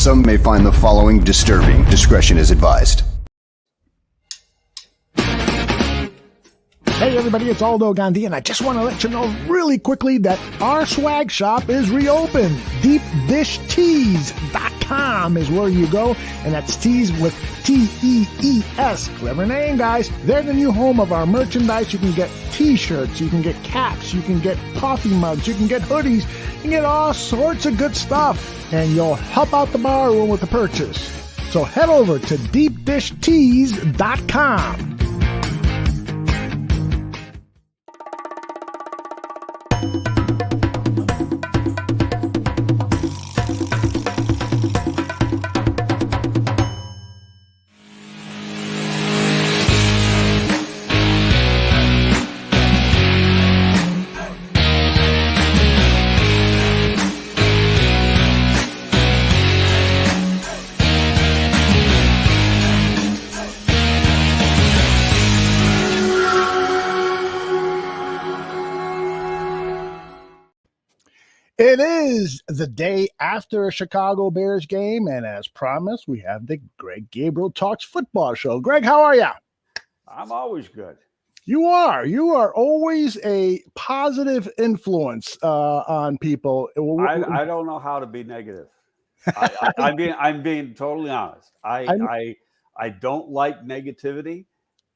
Some may find the following disturbing. Discretion is advised. Hey everybody, it's Aldo Gandhi, and I just want to let you know really quickly that our swag shop is reopened. DeepDishTees.com is where you go, and that's tees with T-E-E-S. Clever name, guys. They're the new home of our merchandise. You can get t-shirts, you can get caps, you can get coffee mugs, you can get hoodies, you can get all sorts of good stuff, and you'll help out the bar room with the purchase. So head over to DeepDishTees.com. It is the day after a Chicago Bears game, and as promised, we have the Greg Gabriel Talks Football show. Greg, how are you? I'm always good. You are. You are always a positive influence on people. I don't know how to be negative. I'm being totally honest. I don't like negativity,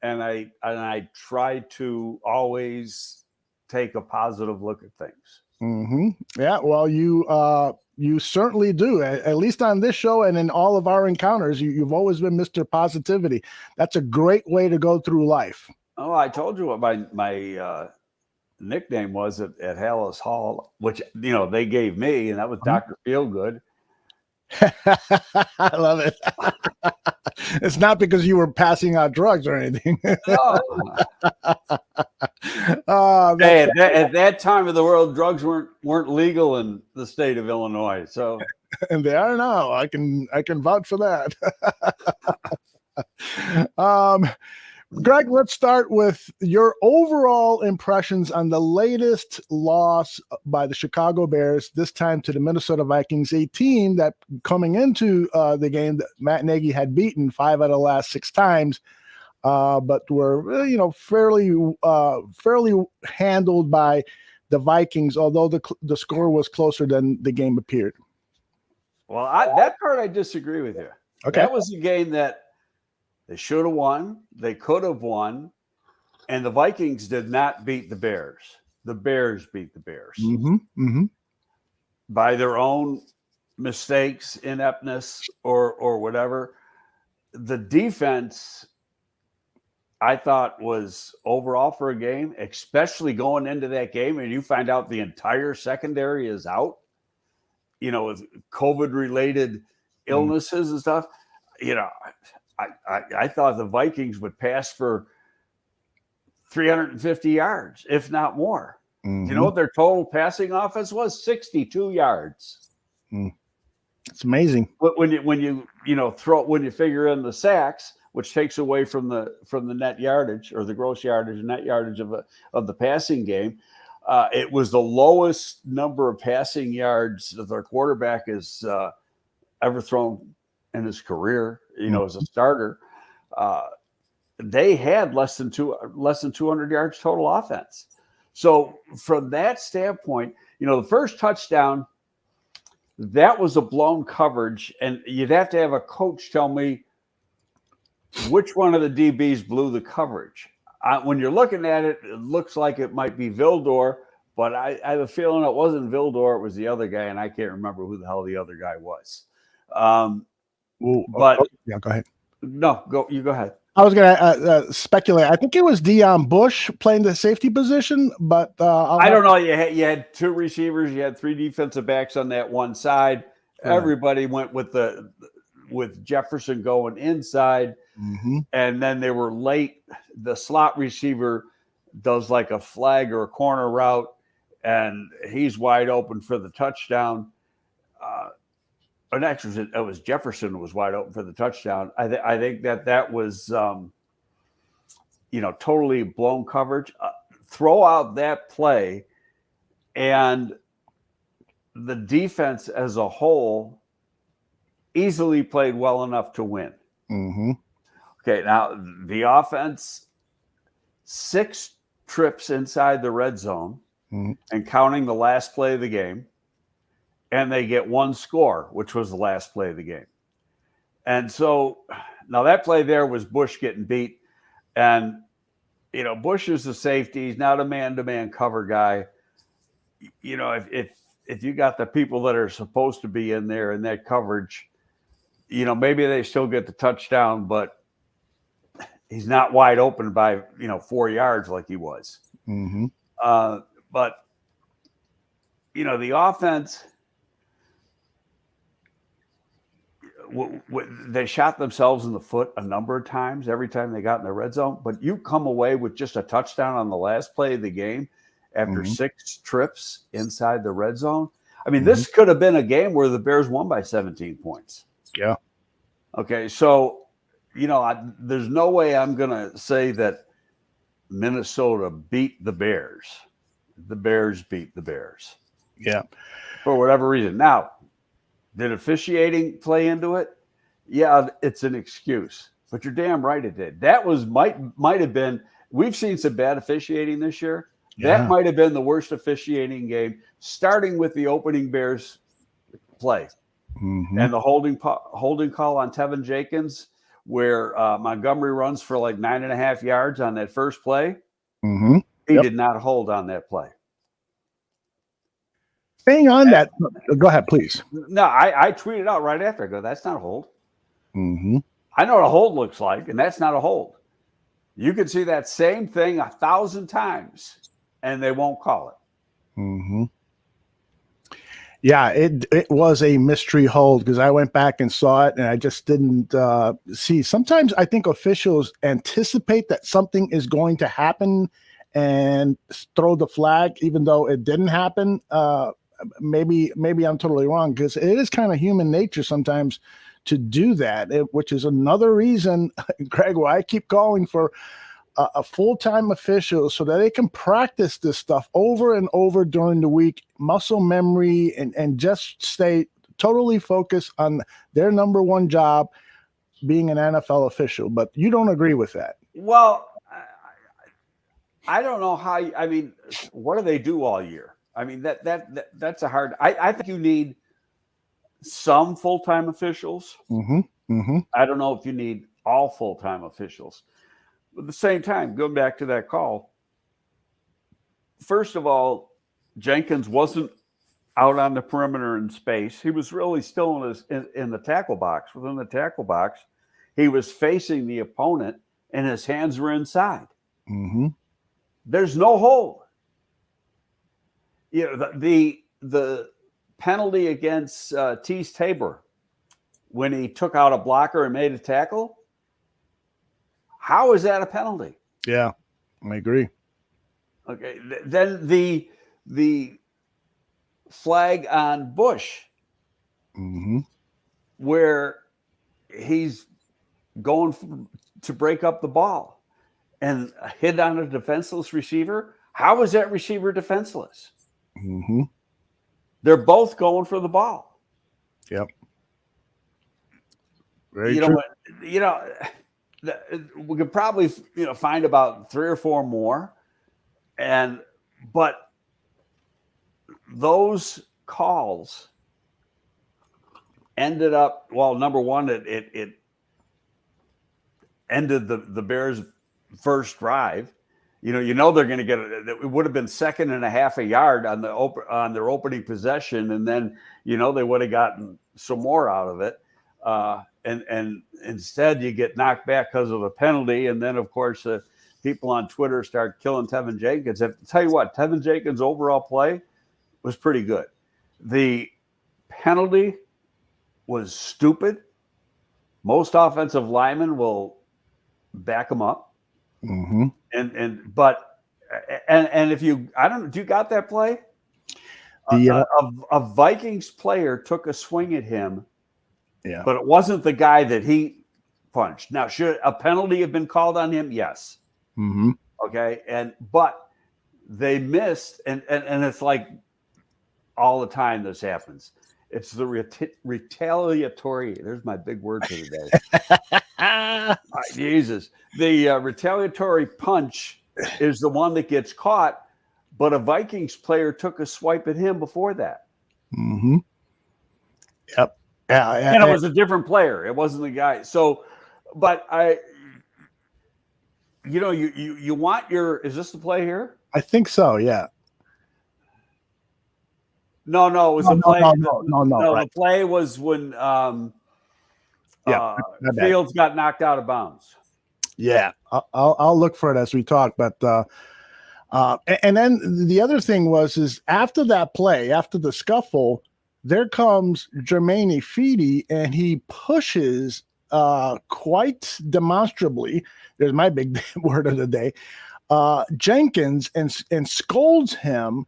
and I try to always take a positive look at things. Mm-hmm. Yeah, well, you certainly do. At least on this show and in all of our encounters, you've always been Mr. Positivity. That's a great way to go through life. Oh, I told you what my nickname was at Halas Hall, which they gave me, and that was Dr. Feelgood. I love it. It's not because you were passing out drugs or anything. No. Hey, at that time of the world, drugs weren't legal in the state of Illinois. So, and they are now. I can vouch for that. Greg, let's start with your overall impressions on the latest loss by the Chicago Bears, this time to the Minnesota Vikings, a team that coming into the game that Matt Nagy had beaten 5 out of the last 6 times, but were fairly handled by the Vikings, although the score was closer than the game appeared. Well, that part I disagree with you. Okay, that was a game that they should have won. They could have won. And the Vikings did not beat the Bears. The Bears beat the Bears by their own mistakes, ineptness, or whatever. The defense, I thought, was overall for a game, especially going into that game, and you find out the entire secondary is out, with COVID-related illnesses and stuff. I thought the Vikings would pass for 350 yards, if not more. Mm-hmm. You know what their total passing offense was? 62 yards. It's amazing. But when you figure in the sacks, which takes away from the net yardage or the gross yardage and net yardage of the passing game, it was the lowest number of passing yards that their quarterback has ever thrown in his career. As a starter, they had less than 200 yards total offense. So from that standpoint, the first touchdown, that was a blown coverage, and you'd have to have a coach tell me which one of the DBs blew the coverage. When you're looking at it, it looks like it might be Vildor, but I have a feeling it wasn't Vildor. It was the other guy, and I can't remember who the hell the other guy was. But yeah, go ahead. No, you go ahead. I was going to speculate. I think it was Deion Bush playing the safety position, but I don't know. You had 2 receivers, you had 3 defensive backs on that one side. Right. Everybody went with Jefferson going inside, and then they were late. The slot receiver does like a flag or a corner route, and he's wide open for the touchdown. And actually, it was Jefferson was wide open for the touchdown. I think that was, totally blown coverage. Throw out that play, and the defense as a whole easily played well enough to win. Mm-hmm. Okay, now the offense, 6 trips inside the red zone, Mm-hmm. and counting the last play of the game, and they get 1 score, which was the last play of the game. And so now that play there was Bush getting beat, and Bush is the safety. He's not a man-to-man cover guy. If you got the people that are supposed to be in there in that coverage, maybe they still get the touchdown, but he's not wide open by 4 yards like he was. Mm-hmm. But the offense, they shot themselves in the foot a number of times every time they got in the red zone. But you come away with just a touchdown on the last play of the game after 6 trips inside the red zone. I mean, this could have been a game where the Bears won by 17 points. Yeah. Okay, so there's no way I'm going to say that Minnesota beat the Bears. The Bears beat the Bears. Yeah. For whatever reason. Now, did officiating play into it? Yeah, it's an excuse. But you're damn right it did. That might have been. We've seen some bad officiating this year. Yeah. That might have been the worst officiating game, starting with the opening Bears play. Mm-hmm. And the holding call on Tevin Jenkins, where Montgomery runs for like 9.5 yards on that first play. Mm-hmm. He did not hold on that play. Staying on that, go ahead, please. No, I tweeted out right after. I go, that's not a hold. Mm-hmm. I know what a hold looks like, and that's not a hold. You could see that same thing 1,000 times, and they won't call it. Mm-hmm. Yeah, it was a mystery hold because I went back and saw it, and I just didn't see. Sometimes I think officials anticipate that something is going to happen and throw the flag, even though it didn't happen. Maybe I'm totally wrong because it is kind of human nature sometimes to do that, which is another reason, Greg, why I keep calling for a full-time official so that they can practice this stuff over and over during the week, muscle memory, and just stay totally focused on their number one job, being an NFL official. But you don't agree with that. Well, I don't know how. I mean, what do they do all year? I mean, that's a hard. I think you need some full-time officials. Mm-hmm. Mm-hmm. I don't know if you need all full-time officials. But at the same time, going back to that call, first of all, Jenkins wasn't out on the perimeter in space. He was really still in the tackle box. Within the tackle box, he was facing the opponent, and his hands were inside. Mm-hmm. There's no hold. The penalty against Tease Tabor when he took out a blocker and made a tackle. How is that a penalty? Yeah, I agree. Okay, then the flag on Bush, Mm-hmm. where he's going to break up the ball and hit on a defenseless receiver. How is that receiver defenseless? Mm-hmm. They're both going for the ball. Yep. Very true. We could probably find about 3 or 4 more, but those calls ended up, well, number one, it ended the Bears' first drive. They're going to get it would have been 2.5 a yard on their opening possession, and then they would have gotten some more out of it. And instead you get knocked back because of a penalty. And then, of course, people on Twitter start killing Tevin Jenkins. I tell you what, Tevin Jenkins' overall play was pretty good. The penalty was stupid. Most offensive linemen will back him up. Mm-hmm. And if you, I don't know, do you got that play? A Vikings player took a swing at him. Yeah. But it wasn't the guy that he punched. Now, should a penalty have been called on him? Yes. Mm-hmm. Okay. But they missed, and it's like all the time this happens. It's the retaliatory. There's my big word for today. Jesus. The retaliatory punch is the one that gets caught, but a Vikings player took a swipe at him before that. Mm-hmm. Yep. And it was a different player. It wasn't the guy. So, but you want is this the play here? I think so. Yeah. No, it was the play. No. Right. The play was when Fields got knocked out of bounds. Yeah, I'll look for it as we talk. But and then the other thing is after that play, after the scuffle, there comes Jermaine Ifedi, and he pushes quite demonstrably. There's my big word of the day. Jenkins and scolds him.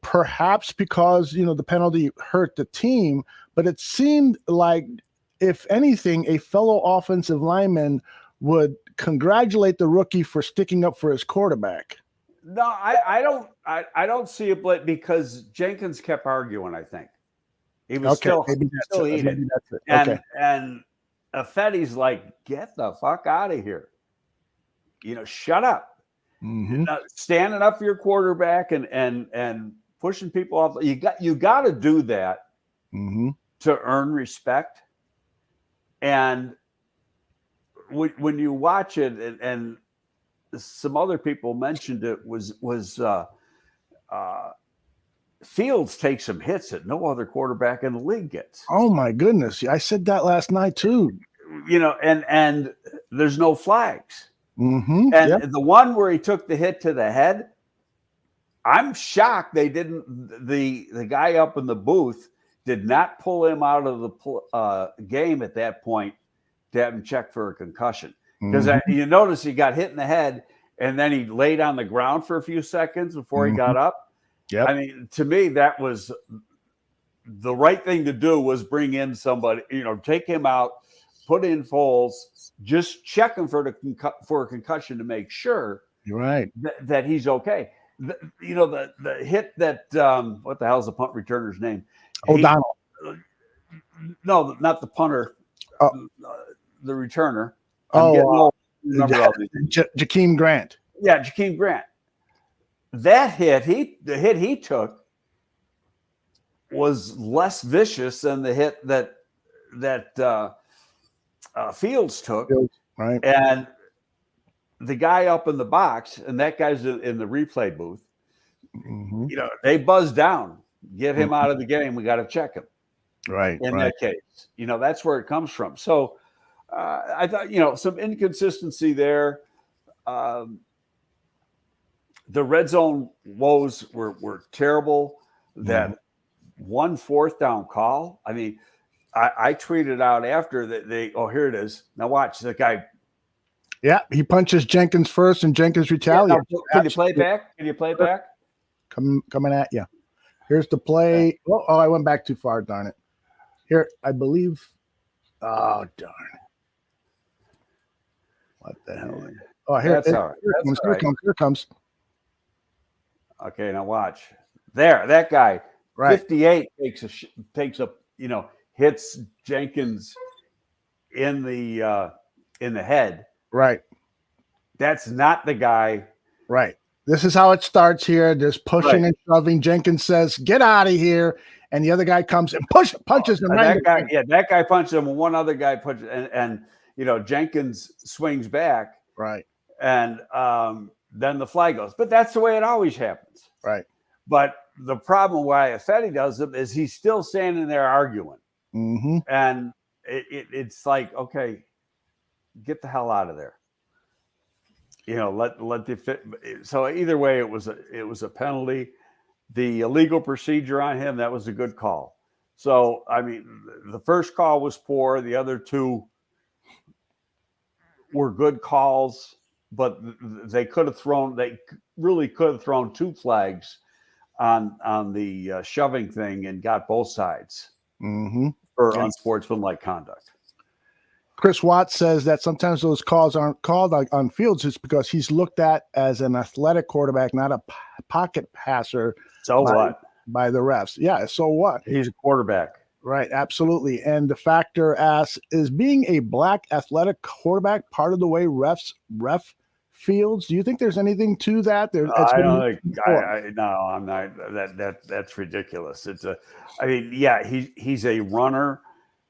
Perhaps because the penalty hurt the team, but it seemed like, if anything, a fellow offensive lineman would congratulate the rookie for sticking up for his quarterback. No, I don't see it, but because Jenkins kept arguing, I think he was still eating. And Ifedi's like, get the fuck out of here. Shut up. Mm-hmm. Standing up for your quarterback and pushing people off. You got to do that to earn respect. And when you watch it, and some other people mentioned it, was Fields takes some hits that no other quarterback in the league gets. Oh my goodness. I said that last night too. And there's no flags. Mm-hmm. And the one where he took the hit to the head, I'm shocked they didn't. The guy up in the booth did not pull him out of the game at that point to have him check for a concussion, because you notice he got hit in the head and then he laid on the ground for a few seconds before he got up. Yeah, I mean, to me, that was the right thing to do, was bring in somebody, take him out, put in Foles, just check him for a concussion to make sure you're right that he's okay. The hit that what the hell is the punt returner's name? O'Donnell. No, not the punter. The returner. Jakeem Grant. Yeah, Jakeem Grant. That the hit he took was less vicious than the hit that Fields took. Right. And the guy up in the box, and that guy's in the replay booth, they buzz down, get him out of the game. We got to check him. Right. In that case, that's where it comes from. So I thought, some inconsistency there. The red zone woes were terrible. That 1 4th down call. I mean, I tweeted out after that here it is. Now watch the guy. Yeah, he punches Jenkins first, and Jenkins retaliates. Yeah, can you play it back? Coming at you. Here's the play. Oh, I went back too far. Darn it. Here, I believe. Oh, darn. What the hell? Oh, here it comes. Okay, now watch. That guy. Right. 58 takes a hits Jenkins in the head. Right. That's not the guy. Right. This is how it starts here. There's pushing and shoving. Jenkins says, "Get out of here." And the other guy comes and punches him. That guy punches him, and one other guy punches, and Jenkins swings back. Right. And then the flag goes. But that's the way it always happens. Right. But the problem why Ifedi does it is he's still standing there arguing. Mm-hmm. And it's like, okay, get the hell out of there. Let the fit. So either way, it was a penalty. The illegal procedure on him, that was a good call. So I mean, the first call was poor. The other two were good calls, but they really could have thrown 2 flags on the shoving thing and got both sides for unsportsmanlike conduct. Chris Watts says that sometimes those calls aren't called on Fields just because he's looked at as an athletic quarterback, not a pocket passer. So what? by the refs. Yeah, so what? He's a quarterback. Right, absolutely. And the factor asks, is being a black athletic quarterback part of the way ref fields? Do you think there's anything to that? I don't think. No, I'm not. That's ridiculous. I mean, yeah, he's a runner,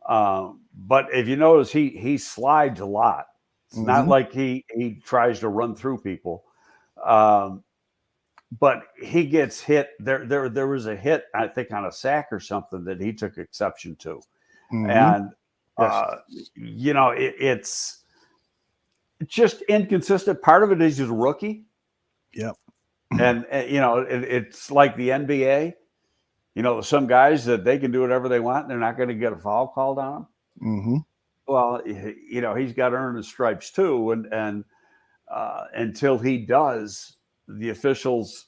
but if you notice, he slides a lot. It's not like he tries to run through people, but he gets hit. There was a hit, I think, on a sack or something that he took exception to, and you know, it's just inconsistent. Part of it is he's a rookie. Yep. And you know, it's like the NBA. You know, some guys that they can do whatever they want, and they're not going to get a foul called on them. Well, you know, he's got to earn his stripes too, and until he does, the officials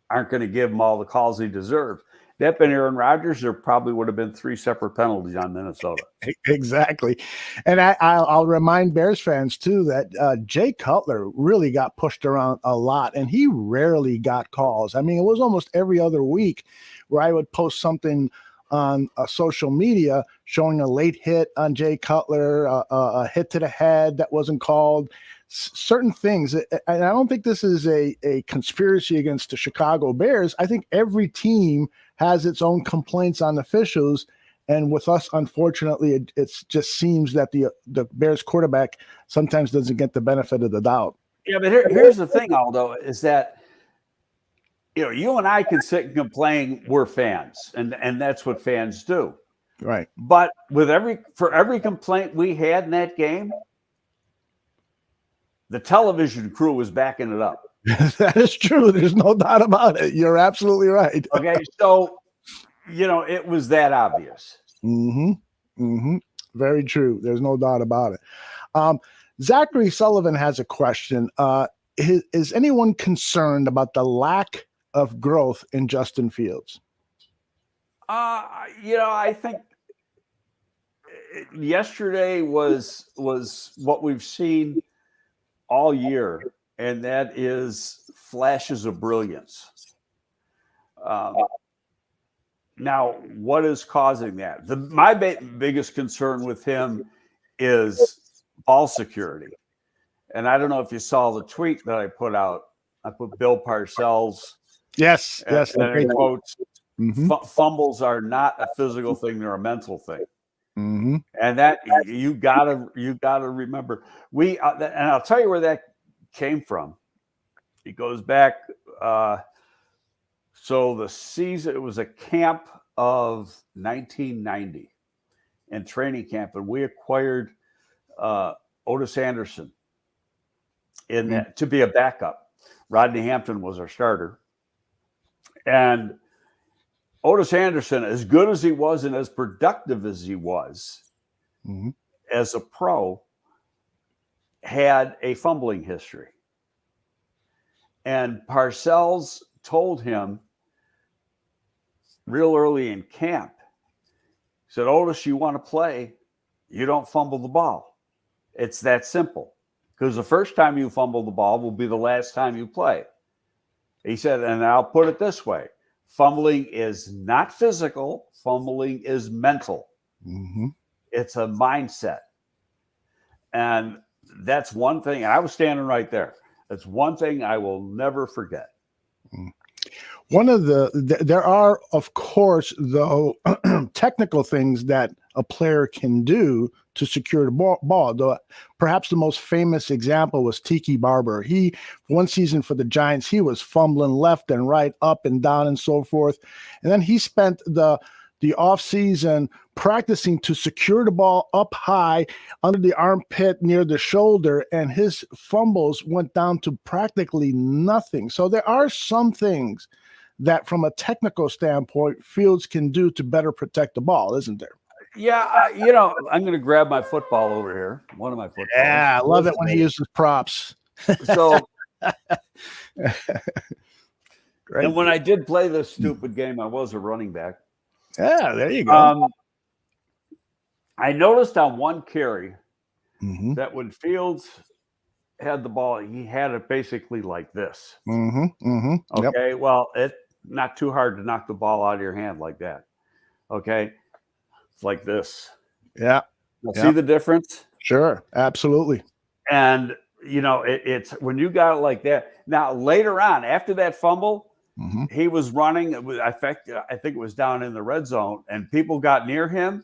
aren't going to give him all the calls he deserves. That been Aaron Rodgers, there probably would have been 3 separate penalties on Minnesota. Exactly. And I'll remind Bears fans, too, that Jay Cutler really got pushed around a lot, and he rarely got calls. I mean, it was almost every other week where I would post something on social media showing a late hit on Jay Cutler, a hit to the head that wasn't called. Certain things, and I don't think this is a conspiracy against the Chicago Bears. I think every team has its own complaints on officials, and with us, unfortunately, it just seems that the Bears quarterback sometimes doesn't get the benefit of the doubt. Yeah, but here's the thing, Aldo, is that you know, you and I can sit and complain. We're fans, and that's what fans do, right? But for every complaint we had in that game, the television crew was backing it up. That is true. There's no doubt about it. You're absolutely right. Okay, so you know, it was that obvious. Very true. There's no doubt about it. Zachary Sullivan has a question. Is anyone concerned about the lack of growth in Justin Fields? You know, I think yesterday was what we've seen all year, and that is flashes of brilliance. Now, what is causing that? My biggest concern with him is ball security. And I don't know if you saw the tweet that I put out. I put Bill Parcells. Yes. And quotes, fumbles are not a physical thing; they're a mental thing. And that you gotta remember. And I'll tell you where that came from. It goes back. So the season, it was a camp of 1990 and training camp, and we acquired Otis Anderson to be a backup. Rodney Hampton was our starter. And Otis Anderson, as good as he was and as productive as he was as a pro, had a fumbling history. And Parcells told him real early in camp, he said, Otis, you want to play, you don't fumble the ball. It's that simple. Because the first time you fumble the ball will be the last time you play. He said, and I'll put it this way. Fumbling is not physical. Fumbling is mental. It's a mindset. And that's one thing. And I was standing right there. That's one thing I will never forget. One of there are, of course, though, technical things that a player can do to secure the ball. Perhaps the most famous example was Tiki Barber. One season for the Giants, he was fumbling left and right, up and down and so forth. And then he spent the offseason practicing to secure the ball up high under the armpit near the shoulder, and his fumbles went down to practically nothing. So there are some things that from a technical standpoint, Fields can do to better protect the ball, isn't there? Yeah, you know, I'm going to grab my football over here. One of my footballs. Yeah, I love it when he uses props. So, great. And when I did play this stupid game, I was a running back. Yeah, there you go. I noticed on one carry that when Fields had the ball, he had it basically like this. Okay, well, not too hard to knock the ball out of your hand like that. Okay, it's like this. Yeah. Now, Yeah. see the difference? Sure. Absolutely. And it's when you got it like that. Now later on, after that fumble, he was running. I think it was down in the red zone, and people got near him.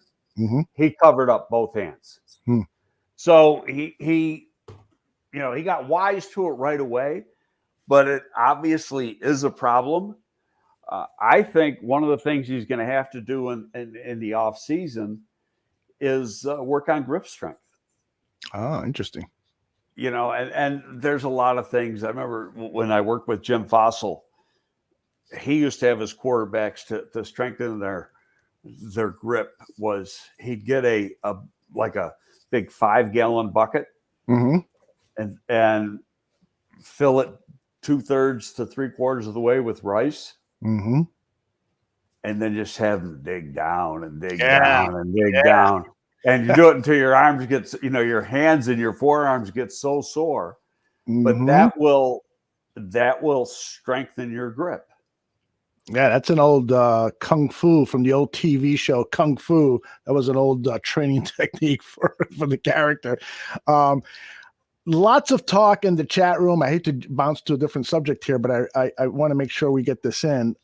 He covered up both hands. So he got wise to it right away, but it obviously is a problem. I think one of the things he's going to have to do in the off season is work on grip strength. Oh, interesting. And there's a lot of things. I remember when I worked with Jim Fossil, he used to have his quarterbacks to strengthen their grip. Was he'd get a big 5-gallon bucket and fill it 2/3 to 3/4 of the way with rice, and then just have them dig down and dig down and dig down. And you do it until your arms get, your hands and your forearms get so sore. But that will strengthen your grip. Yeah, that's an old kung fu from the old TV show Kung Fu. That was an old training technique for the character. Lots of talk in the chat room. I hate to bounce to a different subject here, but I want to make sure we get this in.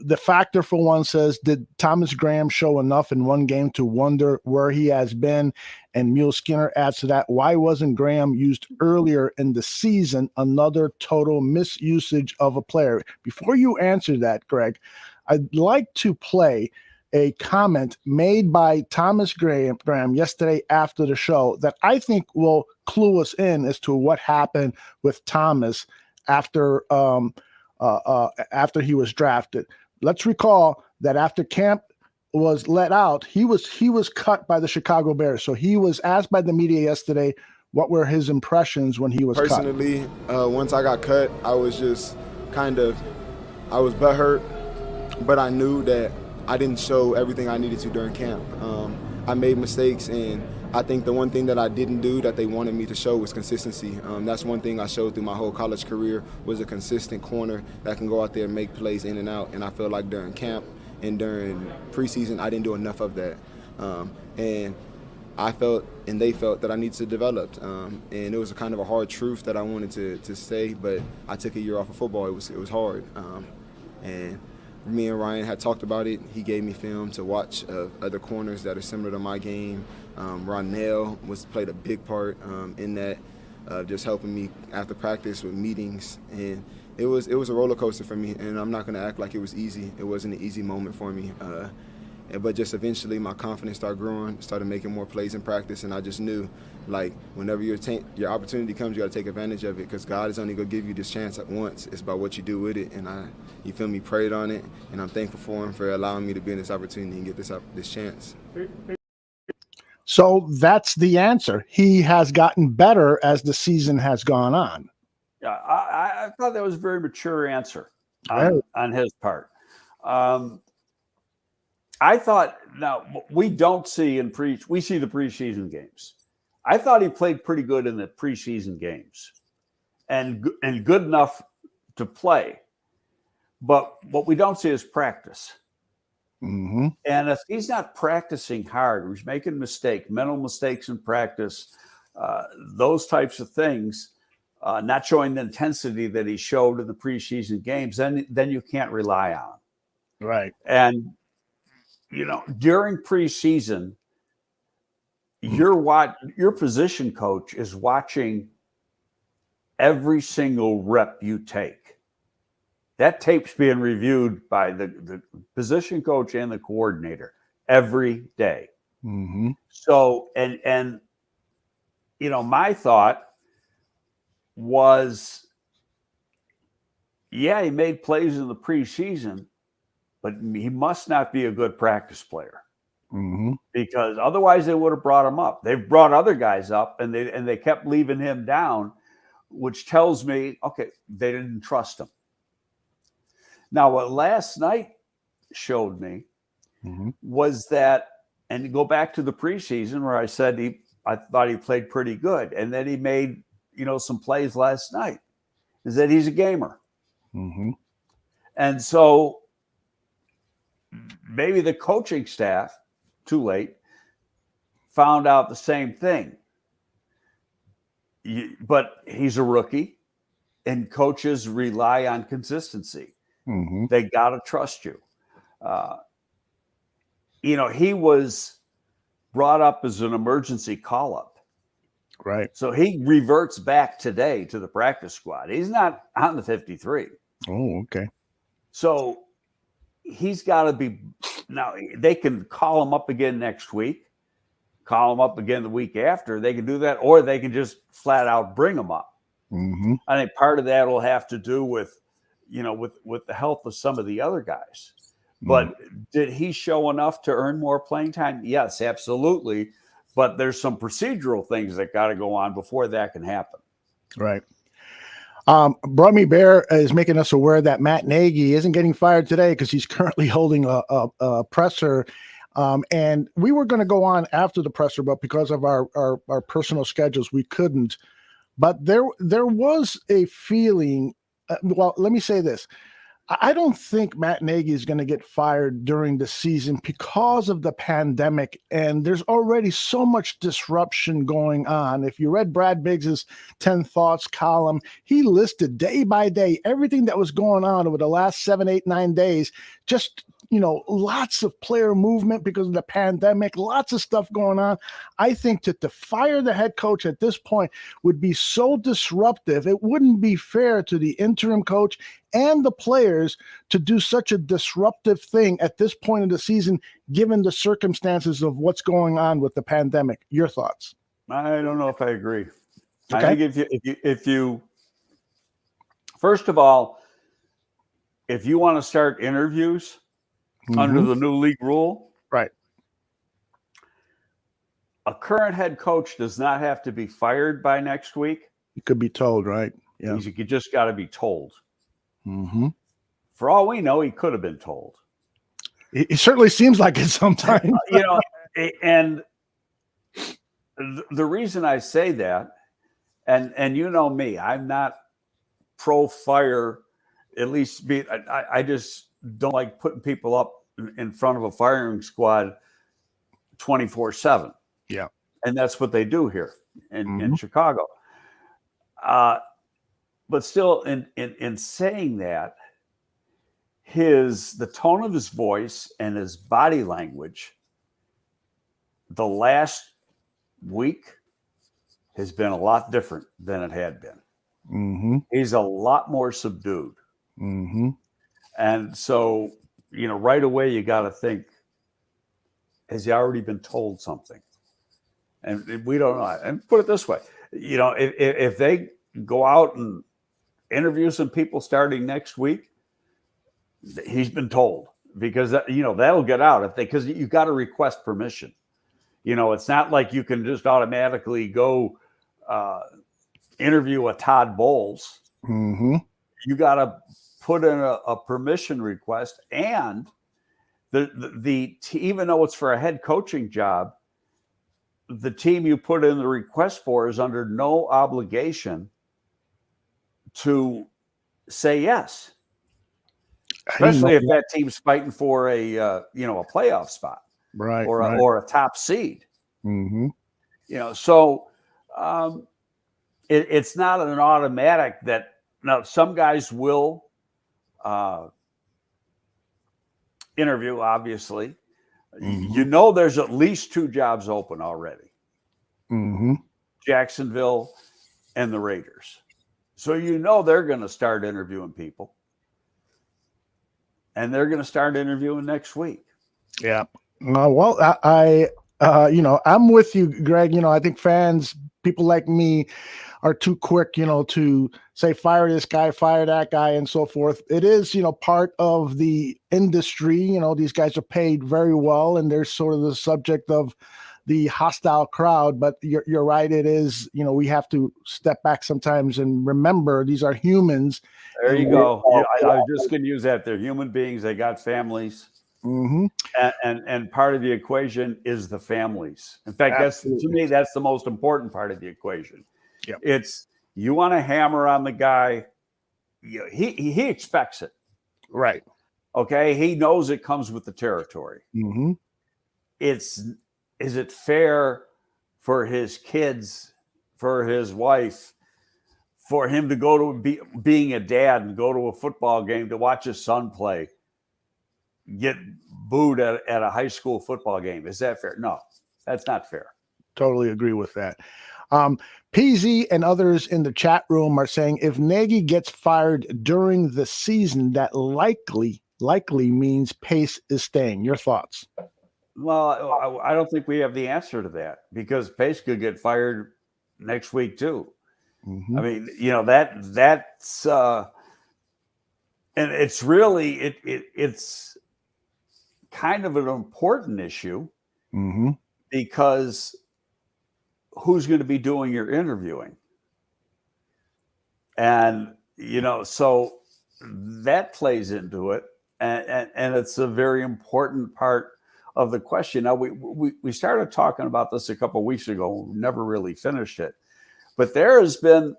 The Factor, for one, says, did Thomas Graham show enough in one game to wonder where he has been? And Mule Skinner adds to that, why wasn't Graham used earlier in the season? Another total misusage of a player. Before you answer that, Greg, I'd like to play a comment made by Thomas Graham yesterday after the show that I think will clue us in as to what happened with Thomas after he was drafted. Let's recall that after camp was let out, he was cut by the Chicago Bears. So he was asked by the media yesterday, what were his impressions when he was personally, cut? Once I got cut, I was just I was butthurt, but I knew that I didn't show everything I needed to during camp. I made mistakes, and I think the one thing that I didn't do that they wanted me to show was consistency. That's one thing I showed through my whole college career, was a consistent corner that can go out there and make plays in and out. And I feel like during camp and during preseason, I didn't do enough of that. And I felt, and they felt, that I needed to develop. And it was a kind of a hard truth that I wanted to say, but I took a year off of football. It was hard. And me and Ryan had talked about it. He gave me film to watch other corners that are similar to my game. Ronell played a big part in that, just helping me after practice with meetings. And it was a roller coaster for me, and I'm not going to act like it was easy. It wasn't an easy moment for me. But just eventually my confidence started growing, started making more plays in practice, and I just knew, like, whenever your opportunity comes, you got to take advantage of it, because God is only going to give you this chance at once. It's about what you do with it, and you feel me, prayed on it, and I'm thankful for him for allowing me to be in this opportunity and get this chance. So that's the answer. He has gotten better as the season has gone on. Yeah, I thought that was a very mature answer on his part. I thought, now we don't see we see the preseason games. I thought he played pretty good in the preseason games and good enough to play. But what we don't see is practice. And if he's not practicing hard, or he's making mental mistakes in practice, those types of things, not showing the intensity that he showed in the preseason games, then you can't rely on him. Right. And during preseason, your position coach is watching every single rep you take. That tape's being reviewed by the position coach and the coordinator every day. So, and my thought was, yeah, he made plays in the preseason, but he must not be a good practice player, because otherwise they would have brought him up. They've brought other guys up, and they kept leaving him down, which tells me, okay, they didn't trust him. Now, what last night showed me was that, and to go back to the preseason where I said I thought he played pretty good, and then he made some plays last night, is that he's a gamer. And so maybe the coaching staff, too late, found out the same thing. But he's a rookie, and coaches rely on consistency. Mm-hmm. They got to trust you. He was brought up as an emergency call-up. Right. So he reverts back today to the practice squad. He's not on the 53. Oh, okay. So he's got to be – now, they can call him up again next week, call him up again the week after. They can do that, or they can just flat out bring him up. Mm-hmm. I think part of that will have to do with the health of some of the other guys. But did he show enough to earn more playing time? Yes, absolutely. But there's some procedural things that got to go on before that can happen. Right. Brummy Bear is making us aware that Matt Nagy isn't getting fired today because he's currently holding a presser. And we were going to go on after the presser, but because of our personal schedules, we couldn't. But there was a feeling. Well, let me say this. I don't think Matt Nagy is going to get fired during the season because of the pandemic, and there's already so much disruption going on. If you read Brad Biggs's 10 Thoughts column, he listed day by day everything that was going on over the last 7, 8, 9 days. Just, lots of player movement because of the pandemic, lots of stuff going on. I think that to fire the head coach at this point would be so disruptive. It wouldn't be fair to the interim coach and the players to do such a disruptive thing at this point of the season, given the circumstances of what's going on with the pandemic. Your thoughts? I don't know if I agree. Okay. I think if you first of all, if you want to start interviews under the new league rule, right, a current head coach does not have to be fired by next week. You could be told, right? Yeah. You just got to be told. Mm-hmm. For all we know, he could have been told. It certainly seems like it sometimes. And the reason I say that, and you know me, I'm not pro-fire, at least I just don't like putting people up in front of a firing squad 24/7. Yeah. And that's what they do here in Chicago. But still, in saying that, the tone of his voice and his body language the last week has been a lot different than it had been. Mm-hmm. He's a lot more subdued. Mm-hmm. And so, right away you got to think, has he already been told something? And we don't know. And put it this way, if they go out and interview some people starting next week, he's been told, because that'll get out because you got to request permission. It's not like you can just automatically go interview a Todd Bowles. Mm-hmm. You got to put in a permission request, and even though it's for a head coaching job, the team you put in the request for is under no obligation to say yes, especially if that team's fighting for a playoff spot, right, or a top seed. Mm-hmm. So it's not an automatic that. Now some guys will interview, obviously. Mm-hmm. There's at least 2 jobs open already. Mm-hmm. Jacksonville and the Raiders. So they're going to start interviewing people. And they're going to start interviewing next week. Yeah. Well, I'm with you, Greg. I think fans, people like me, are too quick, to say, fire this guy, fire that guy, and so forth. It is, part of the industry. These guys are paid very well, and they're sort of the subject of the hostile crowd. But you're right. It is, we have to step back sometimes and remember these are humans. There you go. I was just going to use that. They're human beings. They got families. Mm-hmm. And part of the equation is the families. In fact, to me, that's the most important part of the equation. Yep. It's, you want to hammer on the guy. He expects it. Right. Okay. He knows it comes with the territory. Mm-hmm. Is it fair for his kids, for his wife, for him to go to being a dad and go to a football game to watch his son play, get booed at a high school football game? Is that fair? No, that's not fair. Totally agree with that. PZ and others in the chat room are saying if Nagy gets fired during the season, that likely means Pace is staying. Your thoughts? Well, I don't think we have the answer to that, because Pace could get fired next week too. Mm-hmm. I mean, that's and it's really it's kind of an important issue, mm-hmm. because who's going to be doing your interviewing? And so that plays into it, and it's a very important part of the question. Now, we started talking about this a couple of weeks ago, never really finished it, but there has been,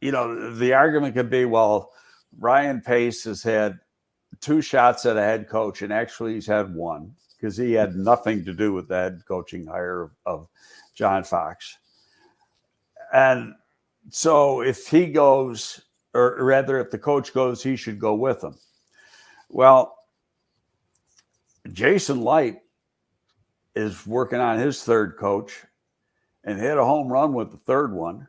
the argument could be, well, Ryan Pace has had 2 shots at a head coach, and actually he's had 1, because he had nothing to do with the head coaching hire of John Fox. And so if he goes, or rather if the coach goes, he should go with him. Well, Jason Light is working on his 3rd coach and hit a home run with the 3rd one.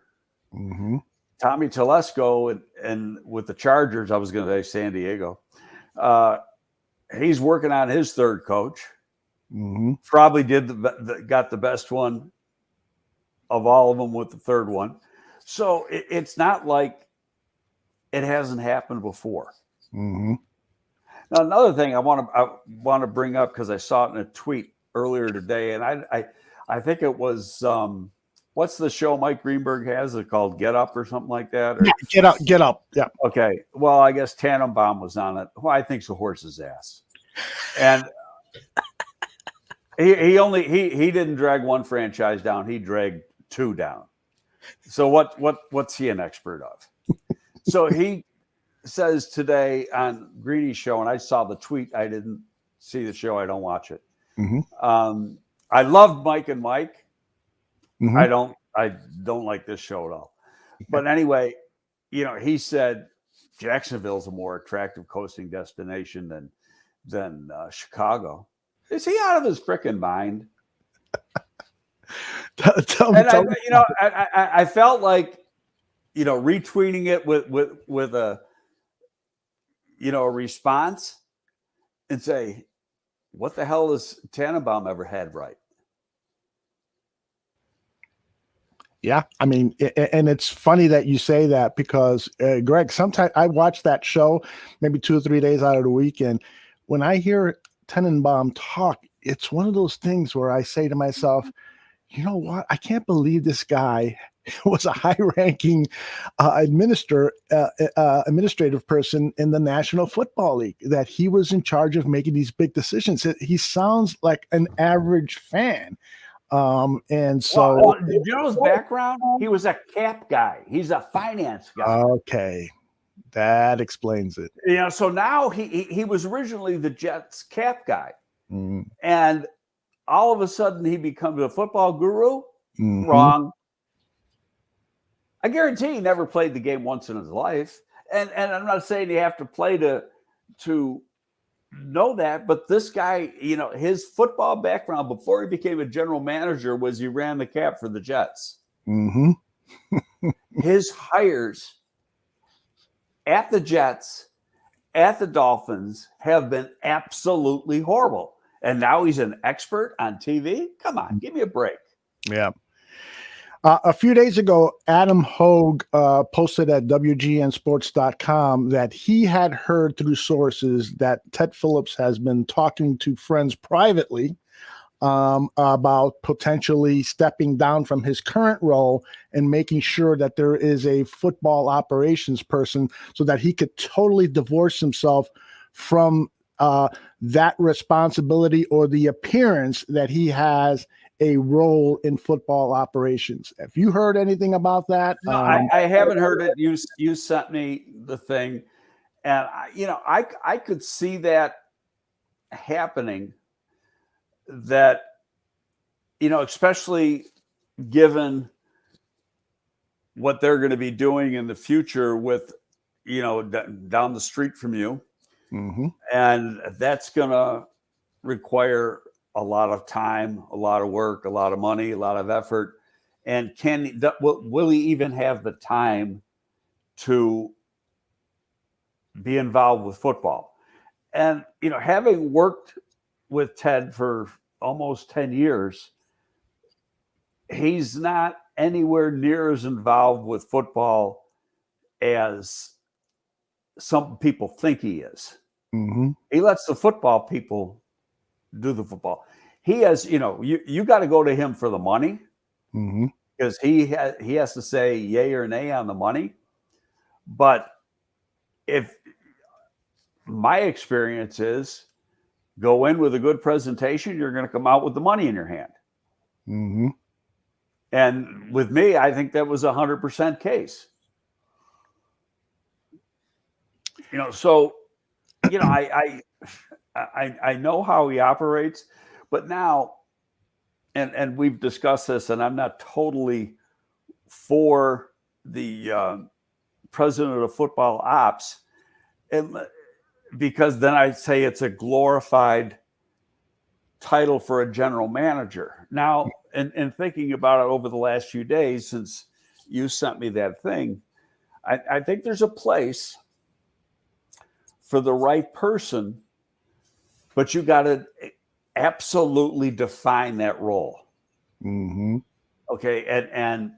Mm-hmm. Tommy Telesco and with the Chargers, I was going to say San Diego, he's working on his 3rd coach. Mm-hmm. Probably got the best one of all of them with the 3rd one. So it's not like it hasn't happened before. Mm-hmm. Now, another thing I want to bring up, because I saw it in a tweet earlier today, and I think it was what's the show Mike Greenberg has? It called Get Up or something like that? Or, Get up. Yeah. Okay. Well, I guess Tannenbaum was on it, who I think's a horse's ass, and he didn't drag one franchise down; he dragged 2 down. So what's he an expert of? So he says today on Greeny's show, and I saw the tweet. I didn't see the show. I don't watch it. Mm-hmm. I loved Mike and Mike. Mm-hmm. I don't like this show at all. But anyway, he said Jacksonville's a more attractive coasting destination than Chicago. Is he out of his freaking mind? I felt like, retweeting it with a, a response and say, what the hell has Tannenbaum ever had right? Yeah, I mean, and it's funny that you say that, because Greg, sometimes I watch that show maybe 2 or 3 days out of the week, and when I hear Tannenbaum talk, it's one of those things where I say to myself, you know what? I can't believe this guy was a high-ranking administrative person in the National Football League, that he was in charge of making these big decisions. He sounds like an average fan. And so, did you know his background? He was a cap guy. He's a finance guy. Okay, that explains it. So now he was originally the Jets cap guy, Mm-hmm. and all of a sudden he becomes a football guru. Mm-hmm. Wrong. I guarantee he never played the game once in his life, and I'm not saying you have to play to know that, but this guy, his football background before he became a general manager was he ran the cap for the Jets. Mm-hmm. His hires at the Jets, at the Dolphins, have been absolutely horrible. And now he's an expert on TV? Come on, give me a break. Yeah. A few days ago, Adam Hogue posted at WGNsports.com that he had heard through sources that Ted Phillips has been talking to friends privately about potentially stepping down from his current role and making sure that there is a football operations person so that he could totally divorce himself from that responsibility or the appearance that he has a role in football operations. Have you heard anything about that? No, I haven't heard it. You sent me the thing, And I could see that happening, that, especially given what they're going to be doing in the future with, down the street from you. Mm-hmm. And that's going to require a lot of time, a lot of work, a lot of money, a lot of effort. And will he even have the time to be involved with football? And, having worked with Ted for almost 10 years, he's not anywhere near as involved with football as some people think he is. Mm-hmm. He lets the football people do the football. He has, you got to go to him for the money, Mm-hmm. because he has to say yay or nay on the money. But if my experience is, go in with a good presentation, you're going to come out with the money in your hand. Mm-hmm. And with me, I think that was 100% case. So, I know how he operates, but now, and we've discussed this, and I'm not totally for the president of football ops, and because then I say it's a glorified title for a general manager. Now, and thinking about it over the last few days since you sent me that thing, I think there's a place for the right person, but you got to absolutely define that role. Mm-hmm. Okay. And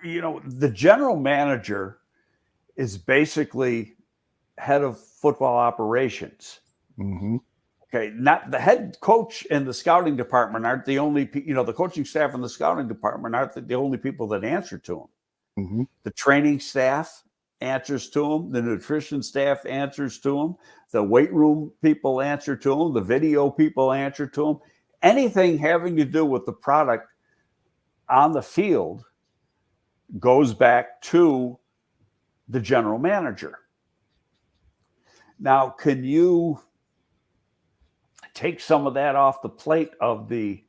the general manager is basically head of football operations. Mm-hmm. Okay. Not the head coach and the scouting department aren't the only, the coaching staff and the scouting department aren't the only people that answer to him. Mm-hmm. The training staff answers to him. The nutrition staff answers to him. The weight room people answer to him. The video people answer to him. Anything having to do with the product on the field goes back to the general manager. Now, can you take some of that off the plate of the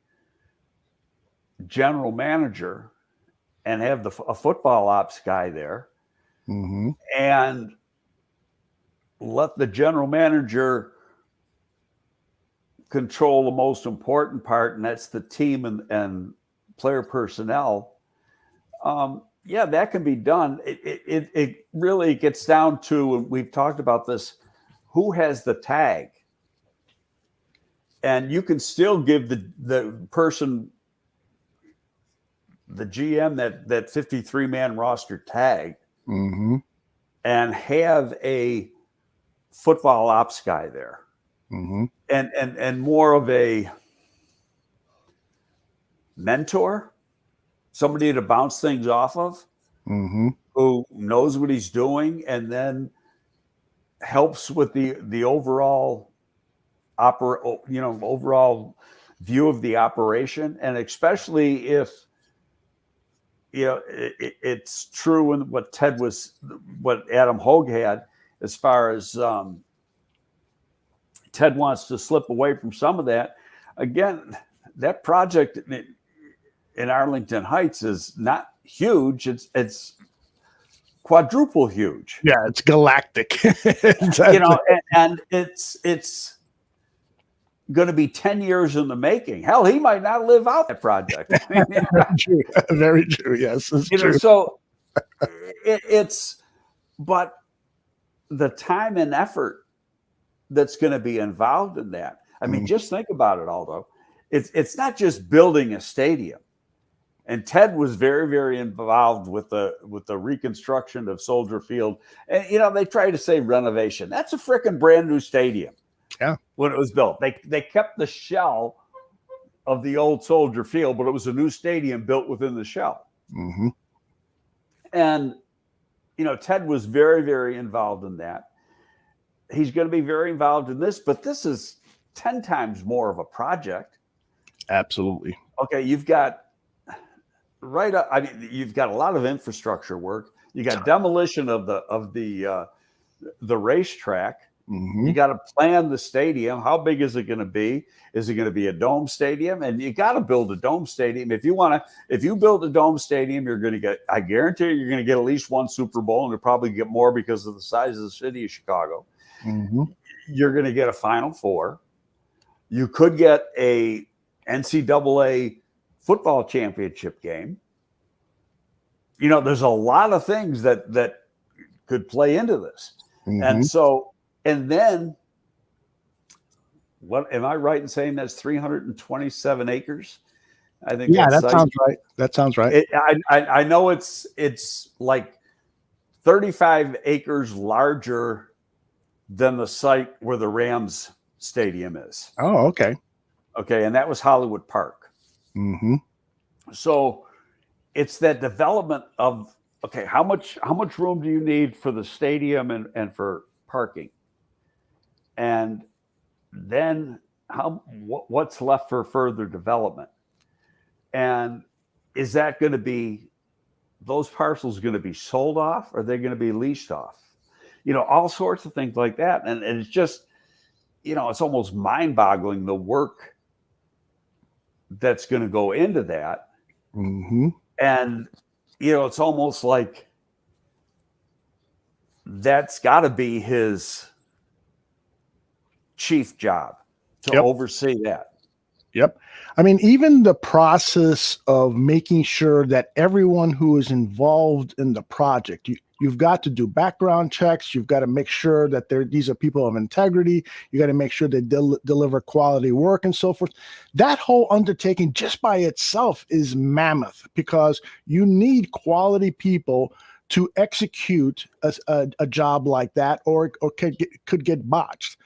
general manager and have a football ops guy there, Mm-hmm. and let the general manager control the most important part, and that's the team and player personnel? Yeah, that can be done. It really gets down to, and we've talked about this, who has the tag. And you can still give the person, the GM, that 53-man roster tag, Mm-hmm. and have a football ops guy there, Mm-hmm. and more of a mentor, somebody to bounce things off of, Mm-hmm. who knows what he's doing, and then helps with the overall overall view of the operation. And especially if it's true in what Adam Hogue had, as far as Ted wants to slip away from some of that. Again, that project in Arlington Heights is not huge. It's quadruple huge. Yeah, it's galactic. And it's going to be 10 years in the making. Hell, he might not live out that project. Very true. Very true. Yes, it's true. So but the time and effort that's going to be involved in that. I mean, just think about it, Aldo. It's not just building a stadium. And Ted was very, very involved with the reconstruction of Soldier Field. And they try to say renovation. That's a freaking brand new stadium. Yeah. When it was built, they kept the shell of the old Soldier Field, but it was a new stadium built within the shell. Mm-hmm. And Ted was very, very involved in that. He's going to be very involved in this, but this is 10 times more of a project. Absolutely. Okay, you've got you've got a lot of infrastructure work. You got demolition of the the racetrack. Mm-hmm. You got to plan the stadium. How big is it going to be? Is it going to be a dome stadium? And you got to build a dome stadium. If you build a dome stadium, you're going to get, I guarantee you're going to get at least one Super Bowl, and you'll probably get more because of the size of the city of Chicago. Mm-hmm. You're going to get a Final Four. You could get a NCAA football championship game. There's a lot of things that could play into this. Mm-hmm. And so, and then, what am I right in saying that's 327 acres? I think. Yeah, that sounds right. That sounds right. I know it's like 35 acres larger than the site where the Rams stadium is. Oh, okay. Okay, and that was Hollywood Park. Mm-hmm. So it's that development of, okay, how much room do you need for the stadium and for parking? And then what's left for further development? And is that going to be, those parcels going to be sold off? Or are they going to be leased off? All sorts of things like that. And it's just, it's almost mind-boggling the work that's going to go into that. Mm-hmm. And, it's almost like that's got to be his chief job to oversee that. Yep. I mean, even the process of making sure that everyone who is involved in the project, you've got to do background checks. You've got to make sure that these are people of integrity. You got to make sure they deliver quality work and so forth. That whole undertaking just by itself is mammoth, because you need quality people to execute a job like that, or could get botched.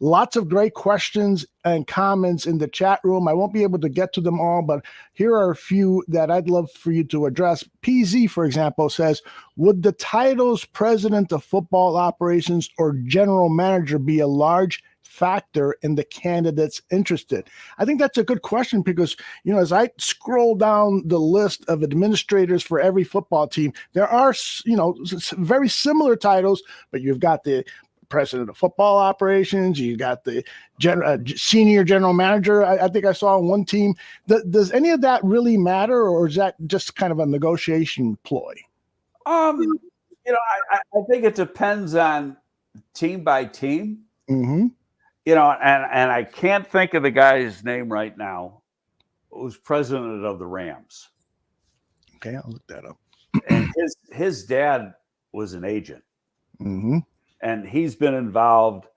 Lots of great questions and comments in the chat room. I won't be able to get to them all, but here are a few that I'd love for you to address. PZ, for example, says, would the titles president of football operations or general manager be a large factor in the candidates interested? I think that's a good question, because, as I scroll down the list of administrators for every football team, there are, very similar titles, but you've got the president of football operations, you got the senior general manager. I think I saw on one team. Does any of that really matter, or is that just kind of a negotiation ploy? I think it depends on team by team. Mm-hmm. And I can't think of the guy's name right now who's president of the Rams. Okay, I'll look that up. And his dad was an agent. Mm-hmm. And he's been involved,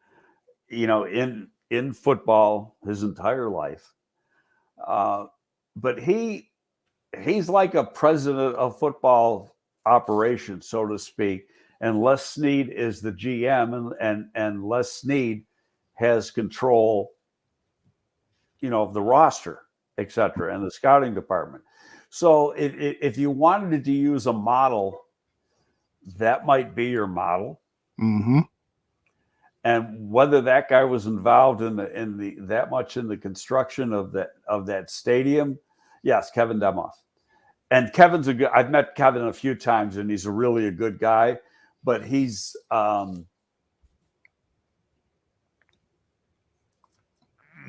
in football his entire life. But he's like a president of football operations, so to speak. And Les Snead is the GM, and Les Snead has control, of the roster, et cetera, and the scouting department. So if you wanted to use a model, that might be your model. Mm-hmm. And whether that guy was involved in the construction of that stadium, yes, Kevin Demoff. And Kevin's I've met Kevin a few times, and he's really a good guy, but he's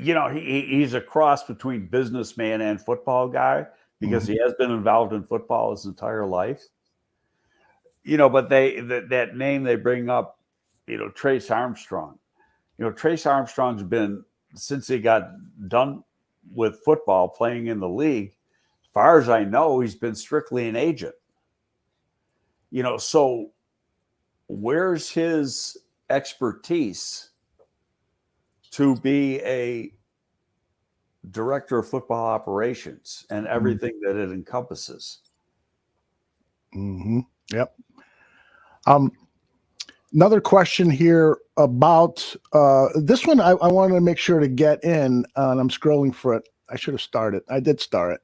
he's a cross between businessman and football guy, because he has been involved in football his entire life. But that name they bring up, Trace Armstrong. Trace Armstrong's been, since he got done with football playing in the league, as far as I know, he's been strictly an agent. So where's his expertise to be a director of football operations and everything that it encompasses? Mm-hmm. Yep. Another question here about this one. I wanted to make sure to get in, and I'm scrolling for it. I should have started. I did start it.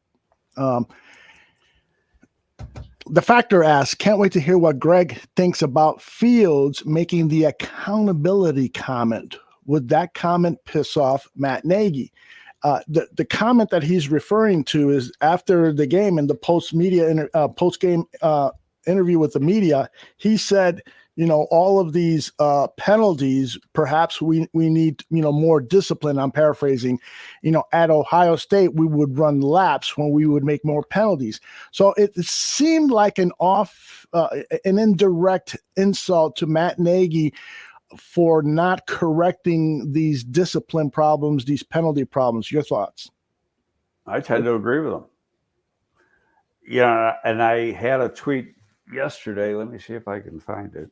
The Factor asks, can't wait to hear what Greg thinks about Fields making the accountability comment. Would that comment piss off Matt Nagy? The comment that he's referring to is after the game, in the post game interview with the media, he said, all of these penalties, perhaps we need, more discipline. I'm paraphrasing. At Ohio State, we would run laps when we would make more penalties. So it seemed like an indirect insult to Matt Nagy for not correcting these discipline problems, these penalty problems. Your thoughts? I tend to agree with him. Yeah, and I had a tweet yesterday. Let me see if I can find it.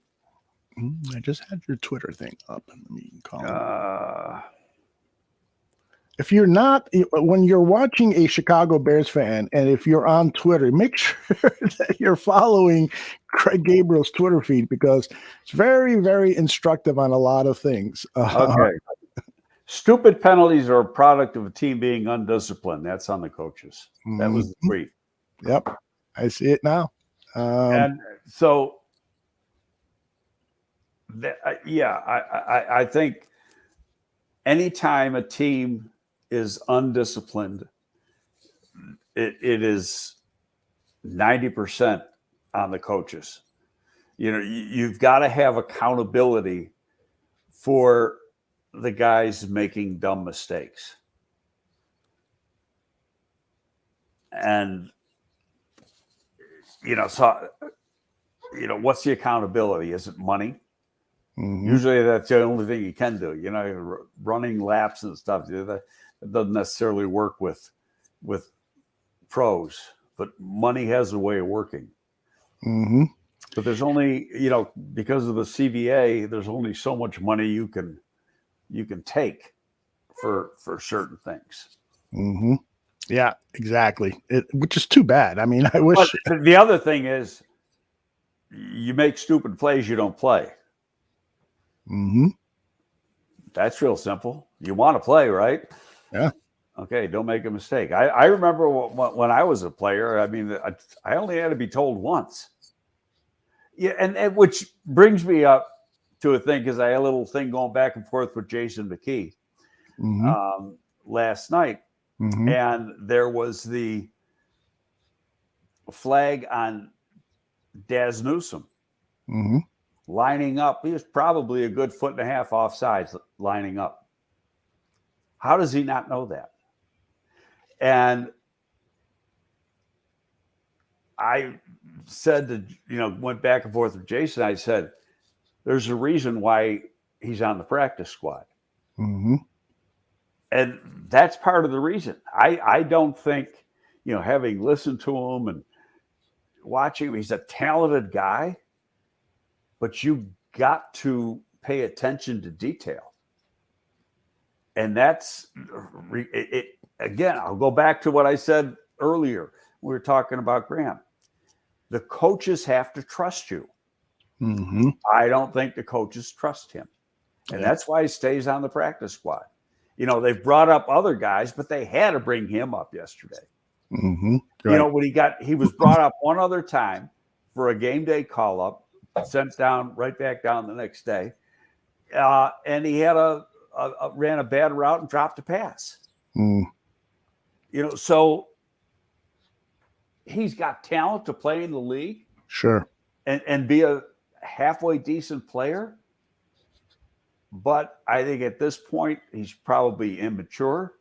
I just had your Twitter thing up. If you're not, when you're watching a Chicago Bears fan, and if you're on Twitter, make sure that you're following Craig Gabriel's Twitter feed, because it's very, very instructive on a lot of things. Okay. Stupid penalties are a product of a team being undisciplined. That's on the coaches. That was the tweet. Yep. I see it now. And so, I think anytime a team is undisciplined, it is 90% on the coaches. You've got to have accountability for the guys making dumb mistakes. And, what's the accountability? Is it money? Mm-hmm. Usually that's the only thing you can do. Running laps and stuff, that doesn't necessarily work with pros, but money has a way of working. Mm-hmm. But there's only, because of the CBA, there's only so much money you can take for certain things. Mm-hmm. Yeah, exactly. Which is too bad. I mean, I wish. But the other thing is, you make stupid plays, you don't play. Mm-hmm. That's real simple. You want to play, right? Yeah. Okay, don't make a mistake. I remember when I was a player, I mean, I only had to be told once. Yeah, and which brings me up to a thing, because I had a little thing going back and forth with Jason McKee last night. Mm-hmm. And there was the flag on Daz Newsome. Mm-hmm. Lining up. He was probably a good 1.5 feet offside lining up. How does he not know that? And I said went back and forth with Jason. I said, there's a reason why he's on the practice squad. Mm-hmm. And that's part of the reason. I don't think, having listened to him and watching him, he's a talented guy. But you got to pay attention to detail. And that's it. Again, I'll go back to what I said earlier. We were talking about Graham. The coaches have to trust you. Mm-hmm. I don't think the coaches trust him. And that's why he stays on the practice squad. They've brought up other guys, but they had to bring him up yesterday. Mm-hmm. Right. When he was brought up one other time for a game day call up, sent down, right back down the next day. And he had ran a bad route and dropped a pass. Mm. So he's got talent to play in the league. Sure. And be a halfway decent player. But I think at this point, he's probably immature.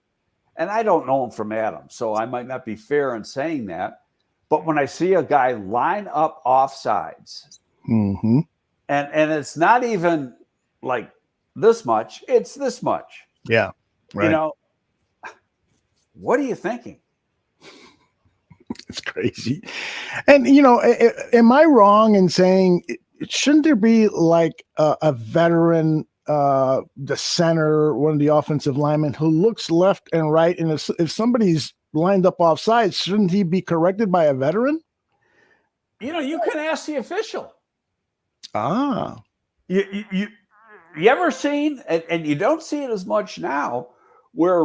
And I don't know him from Adam, so I might not be fair in saying that. But when I see a guy line up offsides, mm-hmm. and it's not even like this much, it's this much. Yeah. Right. What are you thinking? It's crazy. And, am I wrong in saying, shouldn't there be like a veteran, the center, one of the offensive linemen who looks left and right? And if somebody's lined up offside, shouldn't he be corrected by a veteran? You can ask the official. Ah. You ever seen, and you don't see it as much now, where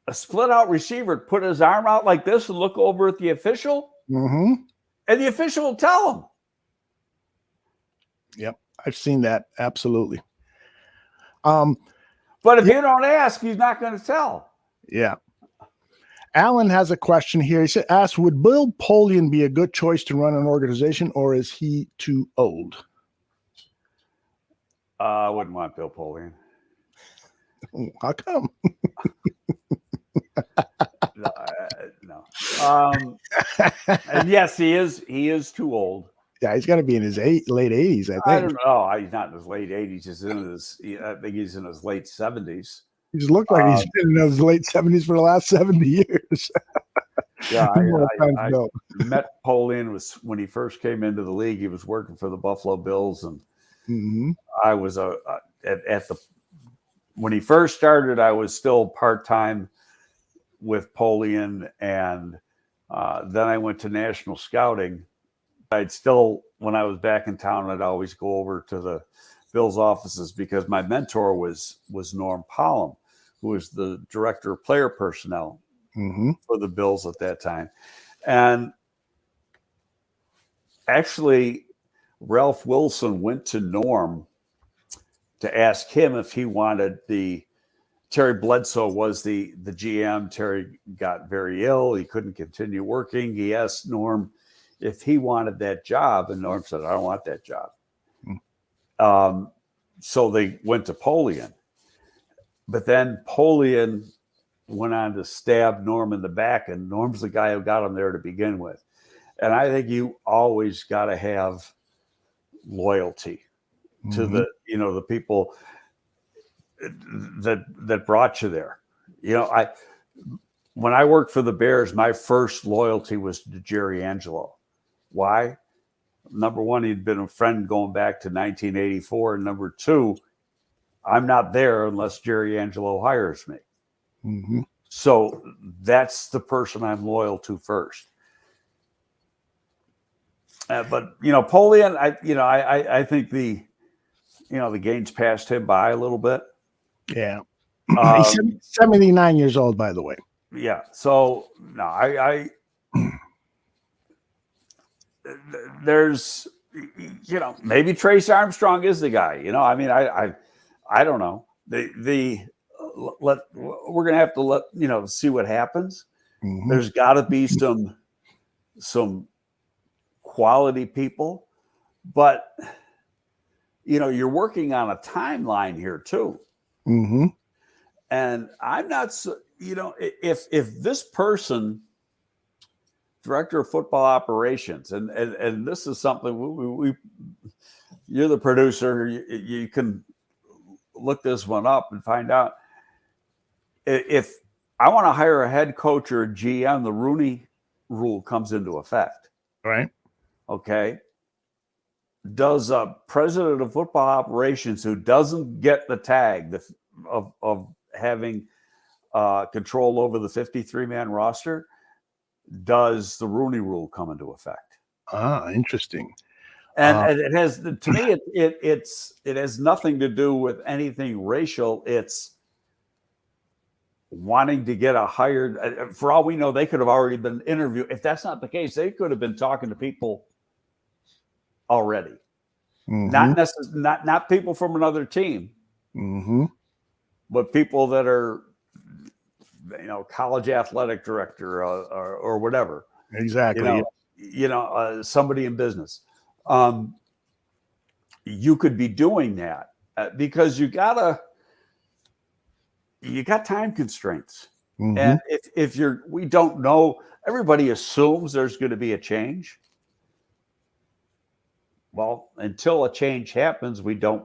a split out receiver put his arm out like this and look over at the official, mm-hmm. and the official will tell him. Yep, I've seen that, absolutely. But if you don't ask, he's not going to tell. Yeah. Alan has a question here. He asked, would Bill Polian be a good choice to run an organization, or is he too old? I wouldn't want Bill Polian. How come? No. And yes, he is too old. Yeah, he's got to be in his late 80s, I think. I don't know. He's not in his late 80s. I think he's in his late 70s. He just looked like he's been in his late 70s for the last 70 years. Yeah, I met Polian when he first came into the league. He was working for the Buffalo Bills, and I was when he first started, I was still part-time with Polian, and then I went to national scouting. When I was back in town, I'd always go over to the Bills offices because my mentor was Norm Pollum, who was the director of player personnel for the Bills at that time. And actually, Ralph Wilson went to Norm to ask him if he wanted Terry Bledsoe was the GM. Terry got very ill. He couldn't continue working. He asked Norm if he wanted that job, and Norm said, I don't want that job. So they went to Polian. But then Polian went on to stab Norm in the back, and Norm's the guy who got him there to begin with. And I think you always got to have loyalty to the people that brought you there. When I worked for the Bears, my first loyalty was to Jerry Angelo. Why? Number one, he'd been a friend going back to 1984. And number two, I'm not there unless Jerry Angelo hires me. So that's the person I'm loyal to first. But Polian, I think the game's passed him by a little bit. Yeah. He's 79 years old, by the way. Yeah. So no, there's, maybe Trace Armstrong is the guy. I don't know. We're gonna have to see what happens. There's got to be some quality people, but you're working on a timeline here too. And I'm not so, if this person, director of football operations, and this is something we you're the producer, you can look this one up and find out. If I want to hire a head coach or a GM, the Rooney Rule comes into effect. Right. Okay. Does a president of football operations who doesn't get the tag of having control over the 53-man roster, does the Rooney Rule come into effect? Interesting. And it has, to me, it has nothing to do with anything racial. It's wanting to get a hired. For all we know, they could have already been interviewed. If that's not the case, they could have been talking to people already. Not necessarily, not people from another team, but people that are, college athletic director or whatever. Exactly. Somebody in business. You could be doing that because you got time constraints. And if we don't know, everybody assumes there's going to be a change. Well, until a change happens, we don't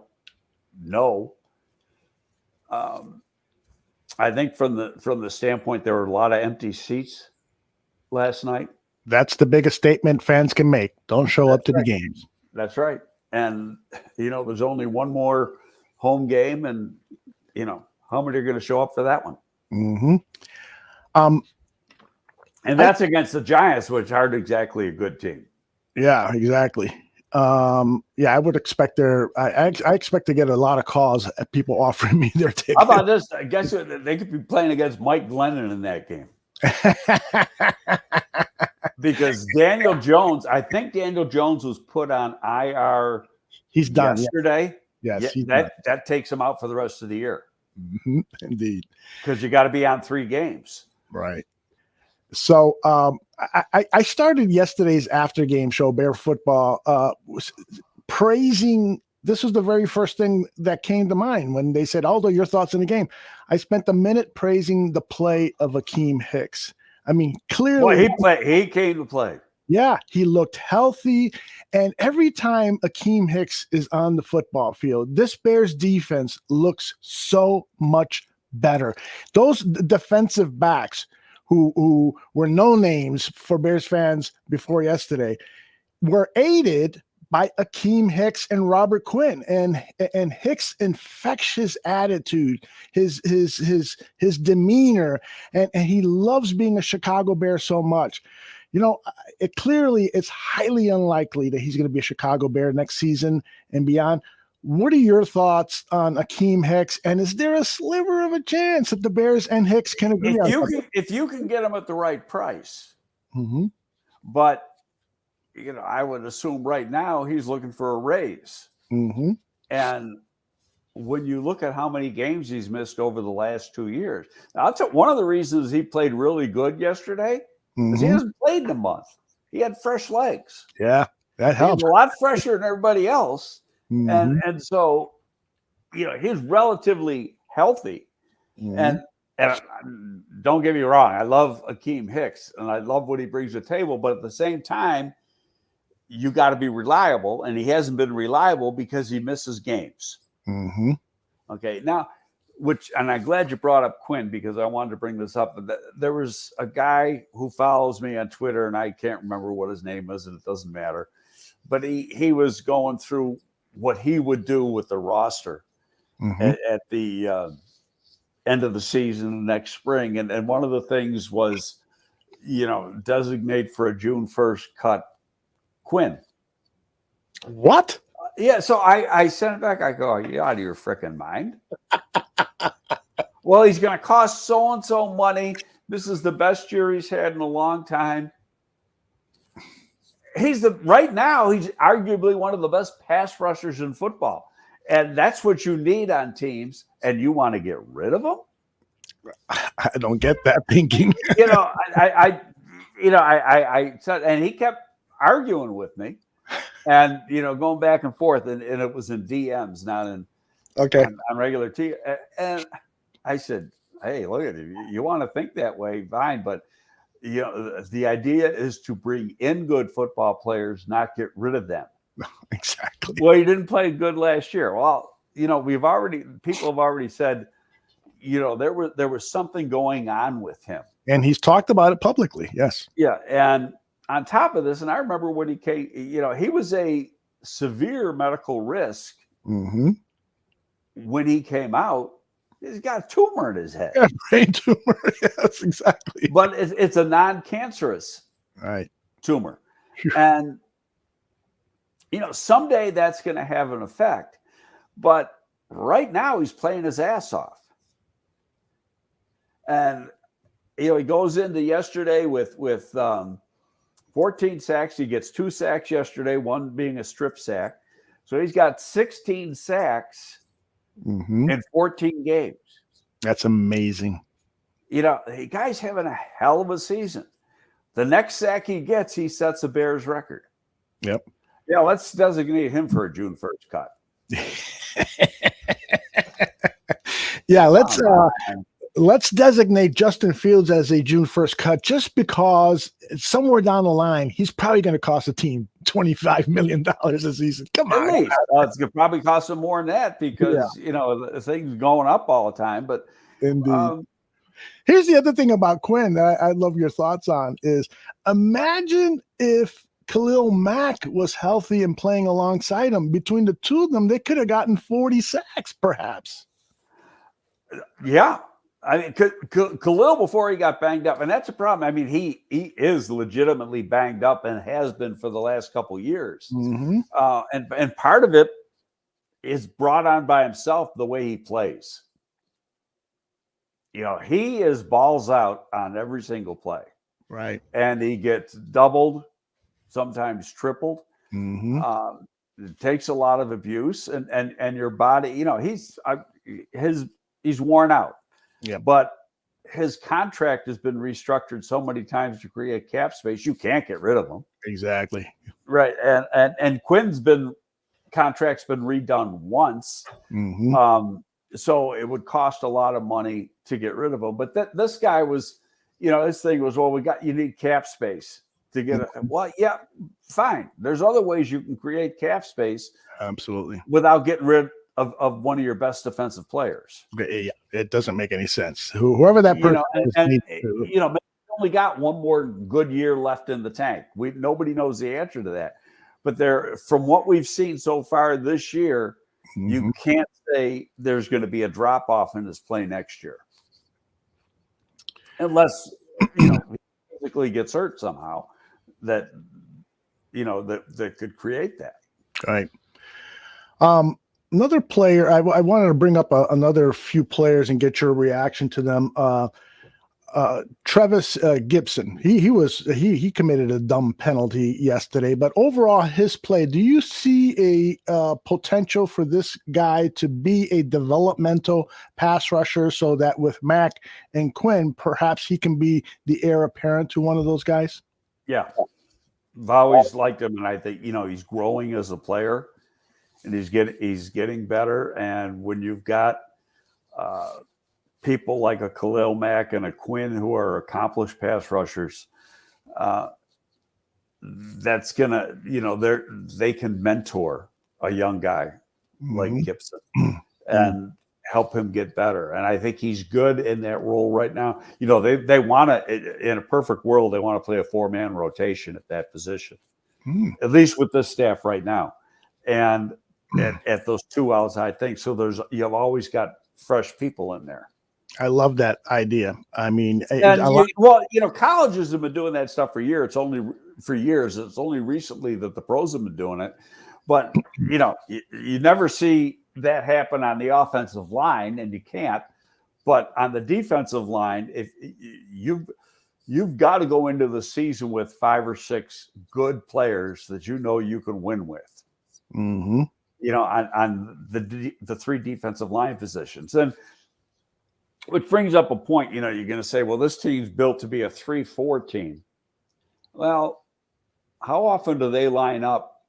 know. I think from the standpoint, there were a lot of empty seats last night. That's the biggest statement fans can make. Don't show up to the games. That's right. And, there's only one more home game, and, how many are going to show up for that one? And that's against the Giants, which aren't exactly a good team. Yeah, exactly. I would expect I expect to get a lot of calls at people offering me their ticket. How about this? I guess they could be playing against Mike Glennon in that game. Because Daniel Jones was put on IR. He's done yesterday. Yes, that takes him out for the rest of the year. Indeed. Because you got to be on 3 games. Right. So I started yesterday's after game show, Bear Football, praising this was the very first thing that came to mind when they said, Aldo, your thoughts on the game. I spent a minute praising the play of Akeem Hicks. I mean, clearly. He came to play. Yeah, he looked healthy. And every time Akeem Hicks is on the football field, this Bears defense looks so much better. Those defensive backs who were no names for Bears fans before yesterday were aided by Akeem Hicks and Robert Quinn, and Hicks' infectious attitude, his demeanor, and he loves being a Chicago Bear so much. You know, it's highly unlikely that he's going to be a Chicago Bear next season and beyond. What are your thoughts on Akeem Hicks? And is there a sliver of a chance that the Bears and Hicks can agree on something? If you can get him at the right price, Mm-hmm. but you know, I would assume right now he's looking for a raise. Mm-hmm. And when you look at how many games he's missed over the last 2 years, now, I'll tell you, one of the reasons he played really good yesterday is he hasn't played in a month. He had fresh legs. Yeah, that helps. He's a lot fresher than everybody else. Mm-hmm. And so, you know, he's relatively healthy. Mm-hmm. And don't get me wrong, I love Akeem Hicks and I love what he brings to the table. But at the same time, you got to be reliable. And he hasn't been reliable because he misses games. Mm-hmm. Okay. Now, and I'm glad you brought up Quinn because I wanted to bring this up. There was a guy who follows me on Twitter, and I can't remember what his name is, and it doesn't matter. But he was going through what he would do with the roster at the end of the season next spring. And one of the things was, you know, designate for a June 1st cut Quinn. What? Yeah, so I sent it back. I go, are you out of your freaking mind? Well, he's going to cost so-and-so money. This is the best year he's had in a long time. Right now, he's arguably one of the best pass rushers in football. And that's what you need on teams. And you want to get rid of him? I don't get that thinking. You know, I said, and he kept arguing with me. And, you know, going back and forth, and it was in DMs, not in on regular T. And I said, hey, look at it. You want to think that way, fine. But, you know, the idea is to bring in good football players, not get rid of them. Exactly. Well, he didn't play good last year. Well, you know, people have already said, you know, there was something going on with him. And he's talked about it publicly. Yes. Yeah. And on top of this, and I remember when he came, you know, he was a severe medical risk when he came out. He's got a tumor in his head. Yeah, brain tumor. Yes, exactly. But it's a non-cancerous tumor. And, you know, someday that's going to have an effect. But right now he's playing his ass off. And, you know, he goes into yesterday with 14 sacks. He gets 2 sacks yesterday, one being a strip sack. So he's got 16 sacks in 14 games. That's amazing. You know, the guy's having a hell of a season. The next sack he gets, he sets a Bears record. Yep. Yeah, let's designate him for a June 1st cut. Yeah, let's designate Justin Fields as a June 1st cut just because somewhere down the line, he's probably going to cost the team $25 million a season. Come on. At least. It's going to probably cost him more than that because, you know, the thing's going up all the time. But indeed. Here's the other thing about Quinn that I'd love your thoughts on is imagine if Khalil Mack was healthy and playing alongside him. Between the two of them, they could have gotten 40 sacks, perhaps. Yeah. I mean, Khalil, before he got banged up, and that's a problem. I mean, he is legitimately banged up and has been for the last couple of years. And part of it is brought on by himself, the way he plays. You know, he is balls out on every single play. Right. And he gets doubled, sometimes tripled. It takes a lot of abuse and your body, you know, he's worn out. Yeah. But his contract has been restructured so many times to create cap space, you can't get rid of him. Exactly. Right. And Quinn's been contract's been redone once. So it would cost a lot of money to get rid of him. But this guy was, his thing was, well, you need cap space to get it. Well, yeah, fine. There's other ways you can create cap space. Absolutely. Without getting rid of one of your best defensive players. Yeah, it doesn't make any sense. Whoever that person is, only got one more good year left in the tank. Nobody knows the answer to that. But from what we've seen so far this year, you can't say there's going to be a drop off in his play next year, unless he physically gets hurt somehow. That could create that. All right. Another player, I wanted to bring up another few players and get your reaction to them. Travis Gibson, he committed a dumb penalty yesterday, but overall his play, do you see a potential for this guy to be a developmental pass rusher so that with Mack and Quinn, perhaps he can be the heir apparent to one of those guys? Yeah. I've always liked him, and I think, he's growing as a player and he's getting better. And when you've got people like a Khalil Mack and a Quinn who are accomplished pass rushers, that's gonna, they can mentor a young guy like Gibson and help him get better. And I think he's good in that role right now. They want to, in a perfect world, they want to play a 4-man rotation at that position, at least with this staff right now. And at those two outside things. So you've always got fresh people in there. I love that idea. I mean, colleges have been doing that stuff for years. It's only recently that the pros have been doing it. But, you never see that happen on the offensive line, and you can't. But on the defensive line, if you've got to go into the season with 5 or 6 good players that you can win with. On the 3 defensive line positions. And which brings up a point, you're going to say, well, this team's built to be a 3-4 team. Well, how often do they line up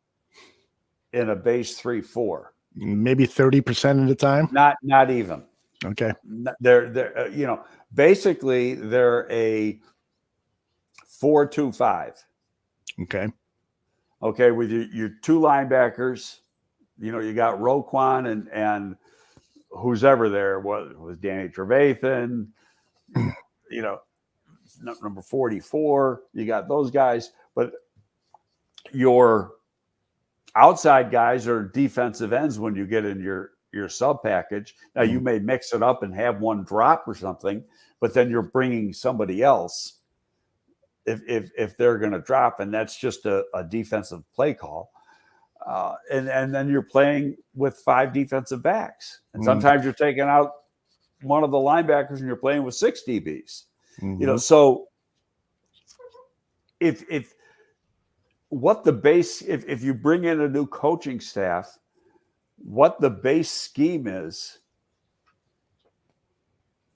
in a base 3-4? Maybe 30% of the time. Not even. Okay. They're basically they're a 4-2-5. Okay. With your 2 linebackers, you got Roquan and who's ever there was Danny Trevathan, number 44. You got those guys, but your outside guys are defensive ends when you get in your sub package. Now you may mix it up and have one drop or something, but then you're bringing somebody else if they're going to drop, and that's just a defensive play call. And then you're playing with 5 defensive backs, and sometimes you're taking out one of the linebackers and you're playing with 6 DBs. So if you bring in a new coaching staff, what the base scheme is,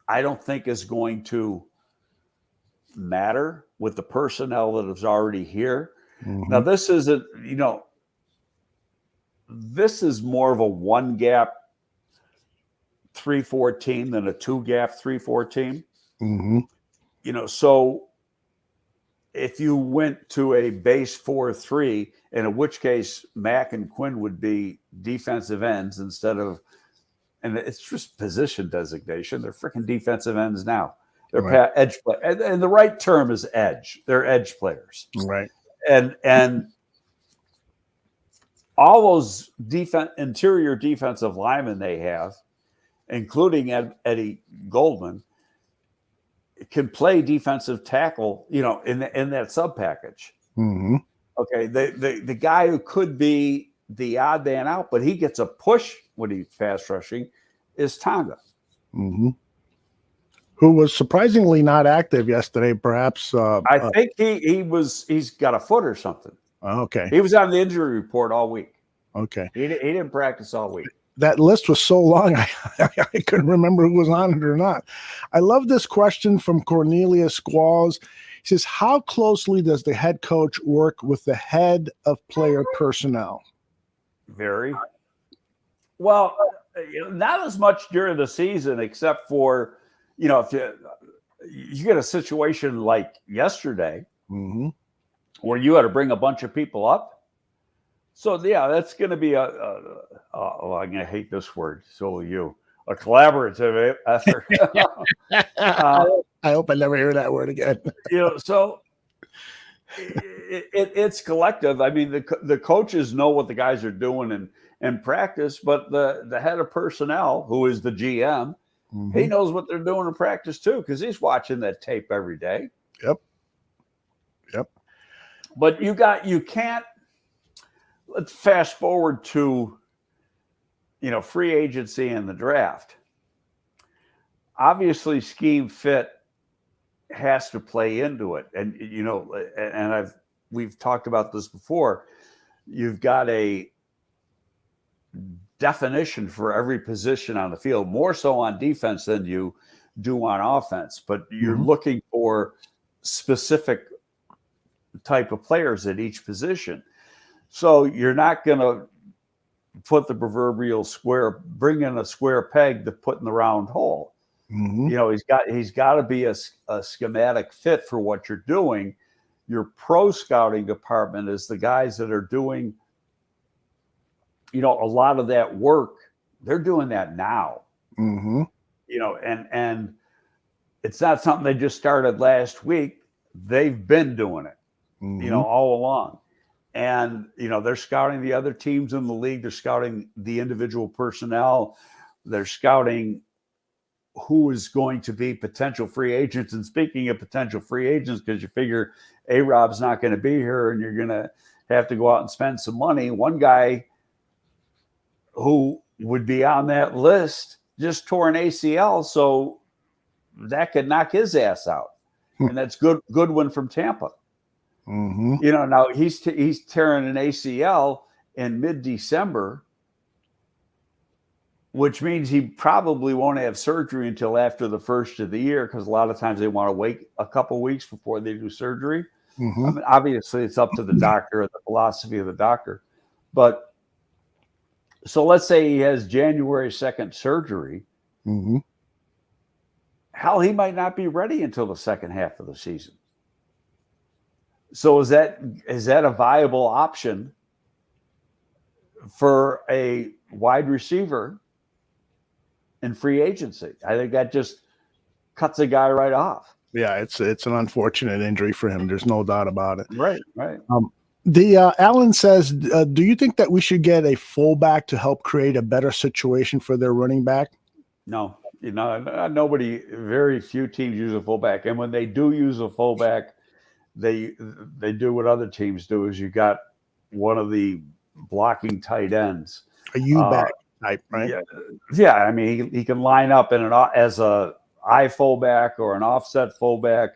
I don't think is going to matter with the personnel that is already here. Now, this isn't, this is more of a 1-gap 3-4 team than a 2-gap 3-4 team. So if you went to a base 4-3, and in which case Mack and Quinn would be defensive ends instead of, and it's just position designation. They're freaking defensive ends now. They're edge play, and the right term is edge. They're edge players, right? And all those interior defensive linemen they have, including Eddie Goldman, can play defensive tackle, in that sub package. Okay, the guy who could be the odd man out, but he gets a push when he's pass rushing, is Tonga. Who was surprisingly not active yesterday, perhaps. I think he's got a foot or something. Okay. He was on the injury report all week. Okay. He didn't practice all week. That list was so long, I couldn't remember who was on it or not. I love this question from Cornelius Squalls. He says, how closely does the head coach work with the head of player personnel? Very well. Not as much during the season, except for if you get a situation like yesterday where you had to bring a bunch of people up. So yeah, that's going to be I'm going to hate this word. So will you. A collaborative effort. I hope I never hear that word again. So it's collective. I mean, the coaches know what the guys are doing in practice, but the head of personnel, who is the GM, he knows what they're doing in practice too, because he's watching that tape every day. Yep. But you can't. Let's fast forward to free agency and the draft. Obviously, scheme fit has to play into it, and we've talked about this before. You've got a definition for every position on the field, more so on defense than you do on offense, but you're looking for specific type of players at each position. So you're not going to put the proverbial bring in a square peg to put in the round hole. He's got to be a schematic fit for what you're doing. Your pro scouting department is the guys that are doing a lot of that work. They're doing that now. And it's not something they just started last week. They've been doing it, all along. And, they're scouting the other teams in the league. They're scouting the individual personnel. They're scouting who is going to be potential free agents. And speaking of potential free agents, because you figure A-Rob's not going to be here and you're going to have to go out and spend some money. One guy who would be on that list just tore an ACL, so that could knock his ass out. And that's Goodwin from Tampa. Now he's tearing an ACL in mid-December, which means he probably won't have surgery until after the first of the year, because a lot of times they want to wait a couple weeks before they do surgery. I mean, obviously, it's up to the doctor and the philosophy of the doctor. But so let's say he has January 2nd surgery. Hell, he might not be ready until the second half of the season. So is that a viable option for a wide receiver in free agency? I think that just cuts a guy right off. Yeah, it's an unfortunate injury for him. There's no doubt about it. Right. Alan says, do you think that we should get a fullback to help create a better situation for their running back? No, very few teams use a fullback. And when they do use a fullback, they do what other teams do, is you got one of the blocking tight ends. A U-back type, right? Yeah. I mean, he can line up as a I fullback or an offset fullback.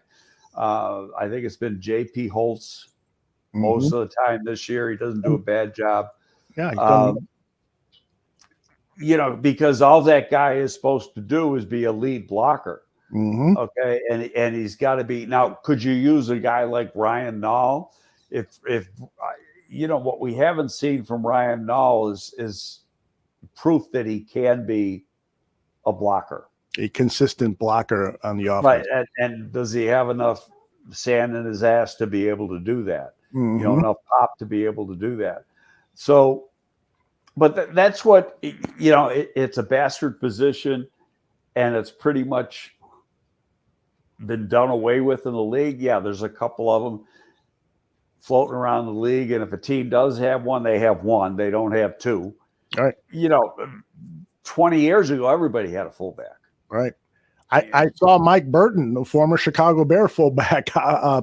I think it's been J.P. Holtz most of the time this year. He doesn't do a bad job. Yeah. Because all that guy is supposed to do is be a lead blocker. Okay. And he's got to be. Now, could you use a guy like Ryan Nall? If what we haven't seen from Ryan Nall is proof that he can be a blocker. A consistent blocker on the offense. Right. And does he have enough sand in his ass to be able to do that? Enough pop to be able to do that. So, but that's what, it's a bastard position, and it's pretty much been done away with in the league. Yeah, there's a couple of them floating around the league, and if a team does have one, they have one. They don't have two. All right. 20 years ago, everybody had a fullback. Right. I saw Mike Burton, the former Chicago Bear fullback,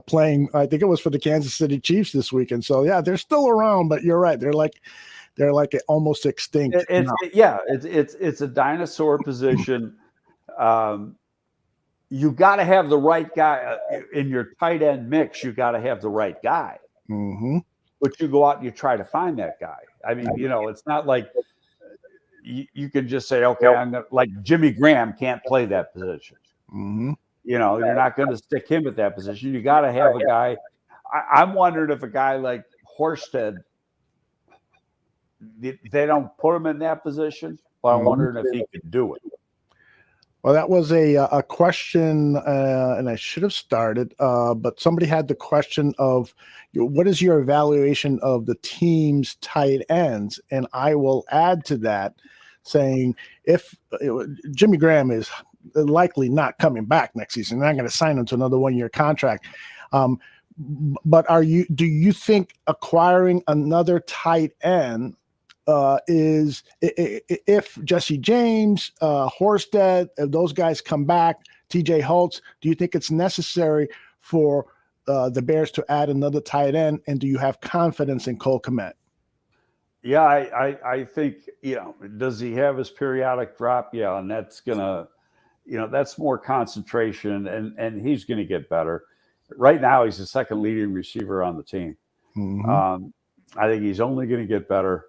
playing. I think it was for the Kansas City Chiefs this weekend. So yeah, they're still around, but you're right. They're like almost extinct. It's a dinosaur position. You got to have the right guy in your tight end mix. You got to have the right guy. But you go out and you try to find that guy. I mean, it's not like you can just say, okay, I'm gonna, like Jimmy Graham can't play that position. You're not going to stick him at that position. You got to have a guy. I'm wondering if a guy like Horsted they don't put him in that position, but I'm wondering if he could do it. Well, that was a question, and I should have started, but somebody had the question of what is your evaluation of the team's tight ends? And I will add to that saying if Jimmy Graham is likely not coming back next season, they're not going to sign him to another 1-year contract. But do you think acquiring another tight end is if Jesse James, Horsted, if those guys come back, TJ Holtz, do you think it's necessary for the Bears to add another tight end? And do you have confidence in Cole Kmet? Yeah, I think, does he have his periodic drop? Yeah, and that's gonna, that's more concentration, and he's gonna get better. Right now, he's the second leading receiver on the team. Mm-hmm. I think he's only going to get better.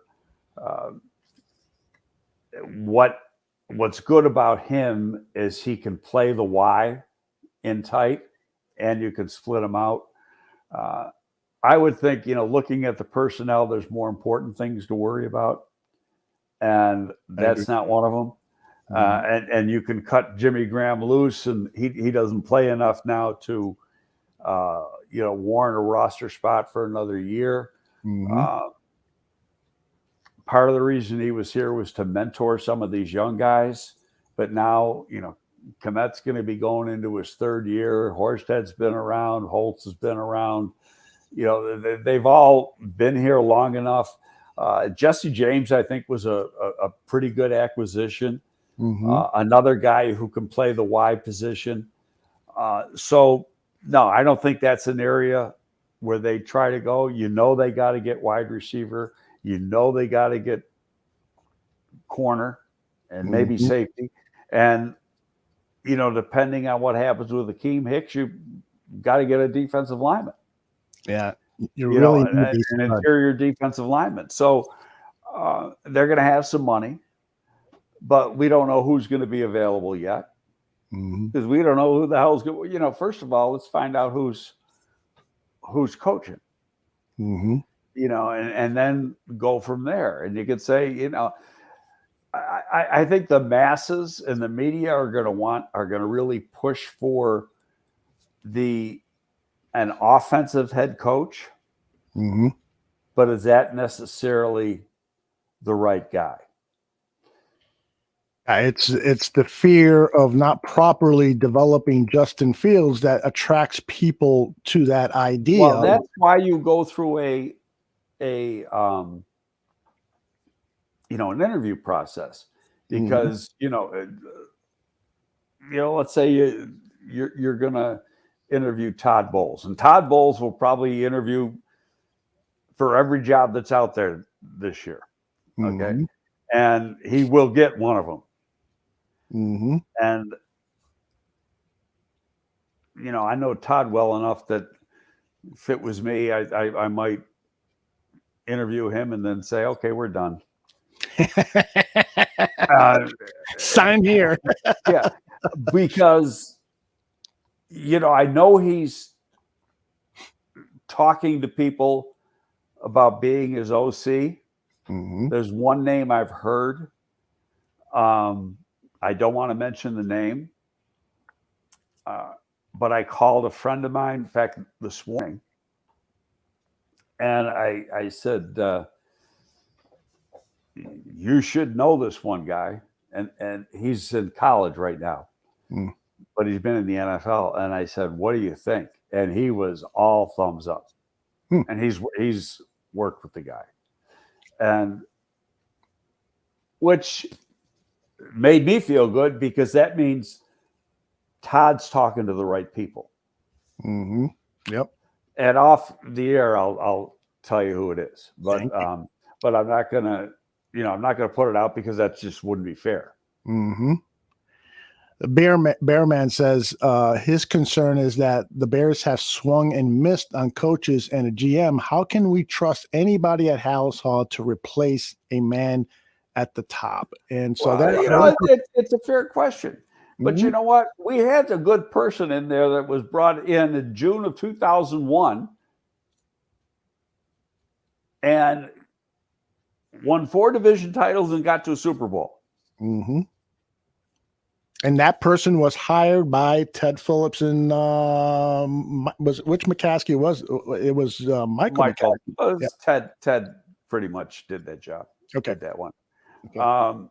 What's good about him is he can play the Y in tight, and you can split him out. I would think, looking at the personnel, there's more important things to worry about, and that's not one of them. Mm-hmm. And you can cut Jimmy Graham loose, and he doesn't play enough now to warrant a roster spot for another year. Mm-hmm. Part of the reason he was here was to mentor some of these young guys, but now, Kmet's going to be going into his third year. Horsted's been around. Holtz has been around. They've all been here long enough. Jesse James, I think, was a pretty good acquisition. Mm-hmm. Another guy who can play the Y position. So, no, I don't think that's an area where they try to go. They got to get wide receiver. They got to get corner and maybe Mm-hmm. safety. And, depending on what happens with Akeem Hicks, you got to get a defensive lineman. Yeah, you really need an interior defensive lineman. So they're going to have some money, but we don't know who's going to be available yet. Because we don't know who the hell's going. First of all, let's find out who's coaching. Mm-hmm. And then go from there. And you could say, I think the masses and the media are going to really push for an offensive head coach. Mm-hmm. But is that necessarily the right guy? It's the fear of not properly developing Justin Fields that attracts people to that idea. Well, that's why you go through an interview process, because let's say you're gonna interview Todd Bowles, and Todd Bowles will probably interview for every job that's out there this year. Okay, Mm-hmm. and he will get one of them. Mm-hmm. And I know Todd well enough that if it was me, I might interview him and then say, okay, we're done. Sign here. Yeah, because I know he's talking to people about being his OC. Mm-hmm. There's one name I've heard. I don't want to mention the name, but I called a friend of mine, in fact, this morning, and I said, you should know this one guy, and he's in college right now, but he's been in the NFL. And I said, what do you think? And he was all thumbs up. And he's worked with the guy, and which made me feel good, because that means Todd's talking to the right people. Mm-hmm. Yep. And off the air, I'll tell you who it is, but I'm not gonna, I'm not gonna put it out, because that just wouldn't be fair. Mm-hmm. The Bearman says his concern is that the Bears have swung and missed on coaches and a GM. How can we trust anybody at Halas Hall to replace a man at the top? And so it's a fair question. But Mm-hmm. you know what? We had a good person in there that was brought in June of 2001. And won 4 division titles and got to a Super Bowl. Mm-hmm. And that person was hired by Ted Phillips and which McCaskey was? It was Michael McCaskey. Yeah. Ted pretty much did that job. Okay. Did that one. Okay.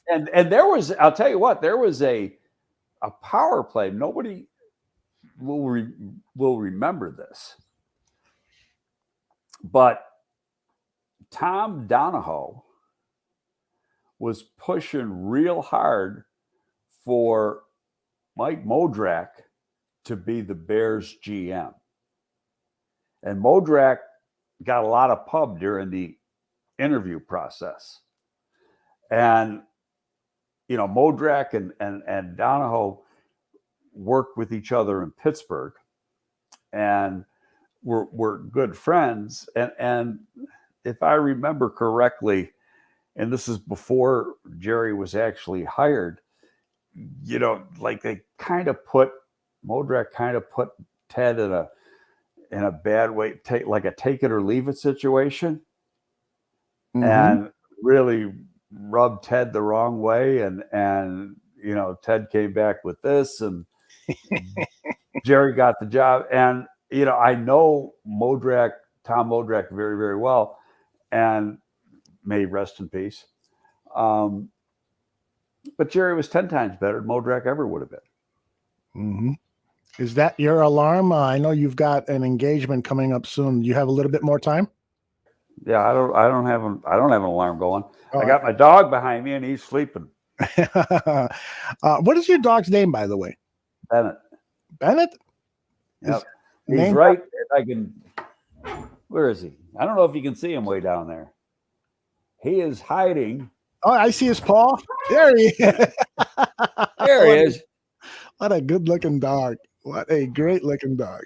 And there was, I'll tell you what, there was a power play. Nobody will remember this, but Tom Donahoe was pushing real hard for Mike Modrak to be the Bears GM. And Modrak got a lot of pub during the interview process. And, you know, Modrak and Donahoe worked with each other in Pittsburgh and were good friends. And if I remember correctly, and this is before Jerry was actually hired, you know, like they kind of put Modrak kind of put Ted in a bad way, like a take it or leave it situation, and really rubbed Ted the wrong way. And you know, Ted came back with this, and Jerry got the job. And you know, I know Tom Modrak very, very well, and may rest in peace. But Jerry was 10 times better than Modrak ever would have been. Mm-hmm. Is that your alarm? I know you've got an engagement coming up soon. You have a little bit more time? Yeah, I don't have an alarm going. Oh, I got my dog behind me and he's sleeping. What is your dog's name, by the way? Bennett. Bennett? Yep. He's right. If I can. Where is he? I don't know if you can see him way down there. He is hiding. Oh, I see his paw. There he is. There he is. What a good-looking dog. What a great-looking dog.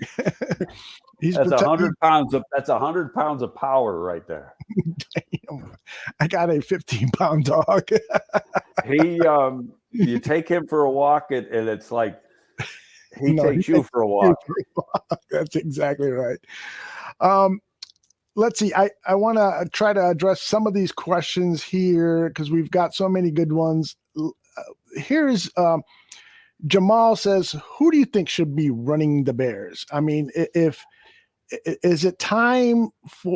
That's 100 pounds of. That's 100 pounds of power right there. Damn. I got a 15-pound dog. You take him for a walk, and it's like he takes you for a walk. That's exactly right. Let's see. I want to try to address some of these questions here because we've got so many good ones. Here's Jamal says, who do you think should be running the Bears? I mean, is it time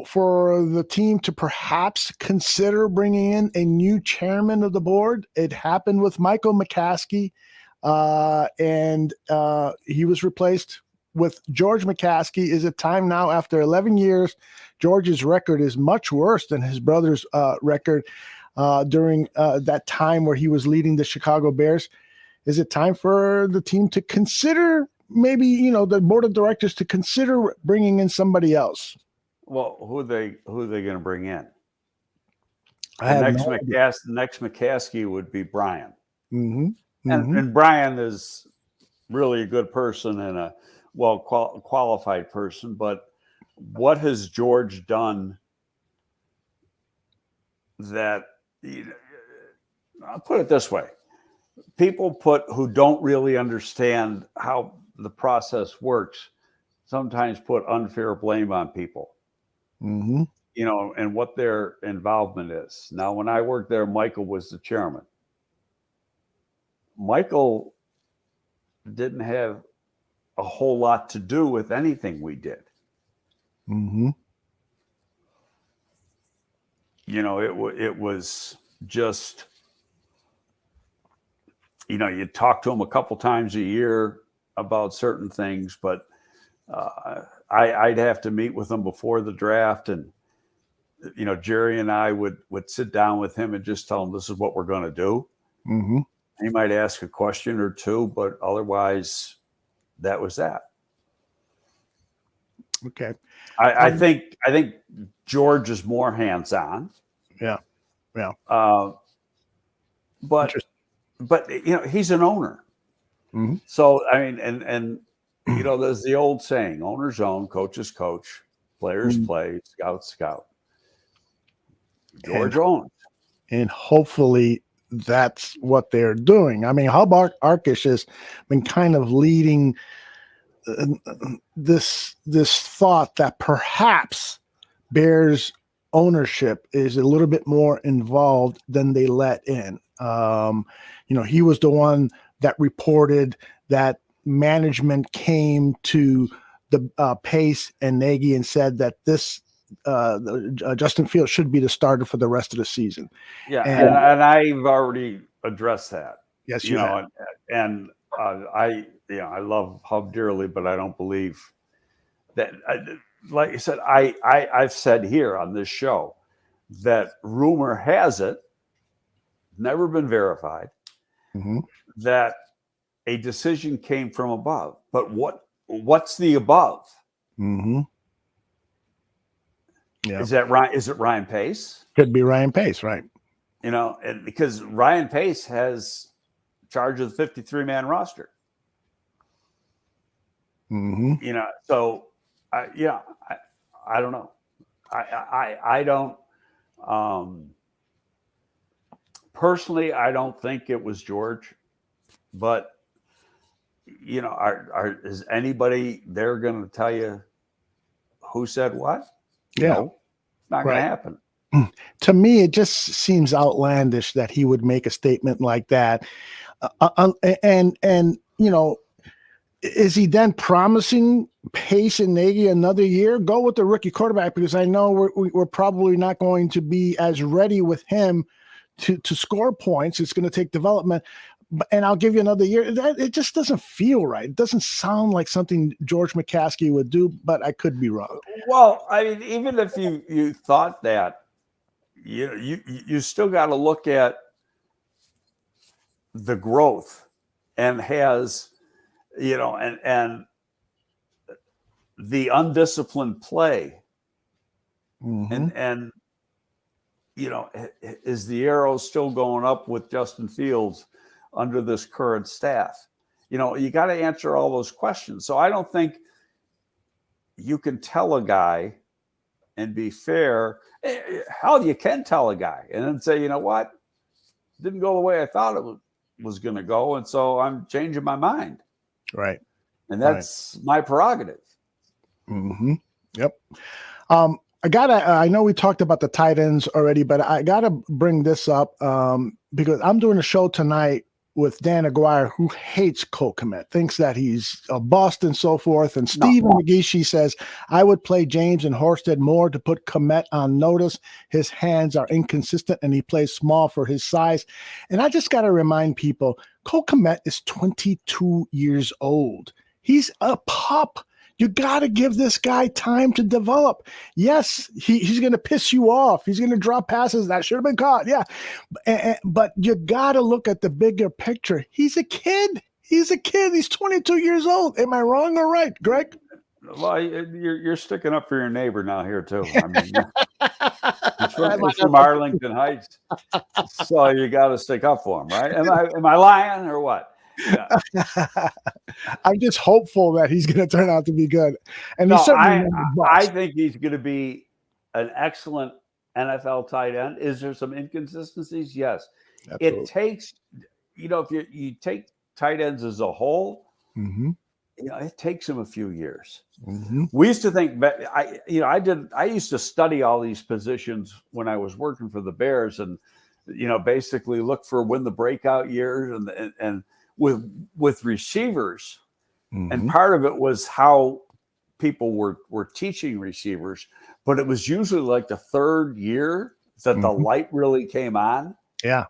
for the team to perhaps consider bringing in a new chairman of the board? It happened with Michael McCaskey, and he was replaced with George McCaskey. Is it time now, after 11 years? George's record is much worse than his brother's record during that time where he was leading the Chicago Bears. Is it time for the team to consider, maybe, you know, the board of directors to consider bringing in somebody else? Well, who are they going to bring in? Next McCaskey would be Brian. Mm-hmm. Mm-hmm. And Brian is really a good person and a qualified person. But what has George done that, I'll put it this way. People who don't really understand how the process works sometimes put unfair blame on people, mm-hmm. you know, and what their involvement is. Now, when I worked there, Michael was the chairman. Michael didn't have a whole lot to do with anything we did. Mm-hmm. You know, it was just, you know, you talk to him a couple times a year about certain things, but I'd have to meet with him before the draft, and you know, Jerry and I would sit down with him and just tell him this is what we're going to do. Mm-hmm. He might ask a question or two, but otherwise, that was that. Okay. I think George is more hands-on. Yeah. But you know, he's an owner. Mm-hmm. So I mean, and you know, there's the old saying: owners own, coaches coach, players play, scouts scout. George owns, and hopefully that's what they're doing. I mean, Hub Arkish has been kind of leading this thought that perhaps Bears ownership is a little bit more involved than they let in. He was the one that reported that management came to the Pace and Nagy and said that this Justin Fields should be the starter for the rest of the season. Yeah, and I've already addressed that. Yes, you have. And I love Hub dearly, but I don't believe that. Like I said, I've said here on this show that rumor has it, never been verified, that a decision came from above. But what's the above? Yeah. Is it Ryan Pace? Could be Ryan Pace, right? And because Ryan Pace has charge of the 53-man roster. So I don't know. I don't personally. I don't think it was George, but is anybody there going to tell you who said what? Yeah, no, it's not going to happen. To me, it just seems outlandish that he would make a statement like that. Is he then promising Pace and Nagy another year? Go with the rookie quarterback, because I know we're probably not going to be as ready with him to score points. It's going to take development, and I'll give you another year. It just doesn't feel right. It doesn't sound like something George McCaskey would do, but I could be wrong. Well, I mean, even if you thought that, you still got to look at the growth, and has, and the undisciplined play, and is the arrow still going up with Justin Fields under this current staff? You got to answer all those questions. So I don't think you can tell a guy and be fair. Hell, you can tell a guy and then say, you know what, didn't go the way I thought it was going to go, and so I'm changing my mind. Right. And that's my prerogative. Yep. I know we talked about the tight ends already, but I gotta bring this up because I'm doing a show tonight with Dan Aguirre, who hates Cole Kmet, thinks that he's a bust and so forth. And Stephen McGeeshie says, I would play James and Horsted more to put Kmet on notice. His hands are inconsistent and he plays small for his size. And I just got to remind people, Cole Kmet is 22 years old. He's a pup. You got to give this guy time to develop. Yes, he's going to piss you off. He's going to drop passes that should have been caught. Yeah. But you got to look at the bigger picture. He's a kid. He's 22 years old. Am I wrong or right, Greg? Well, you're sticking up for your neighbor now here, too. I mean, he's from Arlington Heights. So you got to stick up for him, right? Am I lying or what? Yeah. I'm just hopeful that he's going to turn out to be good. And I think he's going to be an excellent NFL tight end. Is there some inconsistencies? Yes. Absolutely. It takes, if you take tight ends as a whole, it takes them a few years. We used to think, I used to study all these positions when I was working for the Bears, and basically look for when the breakout years and with receivers, and part of it was how people were teaching receivers, but it was usually like the third year that the light really came on. Yeah.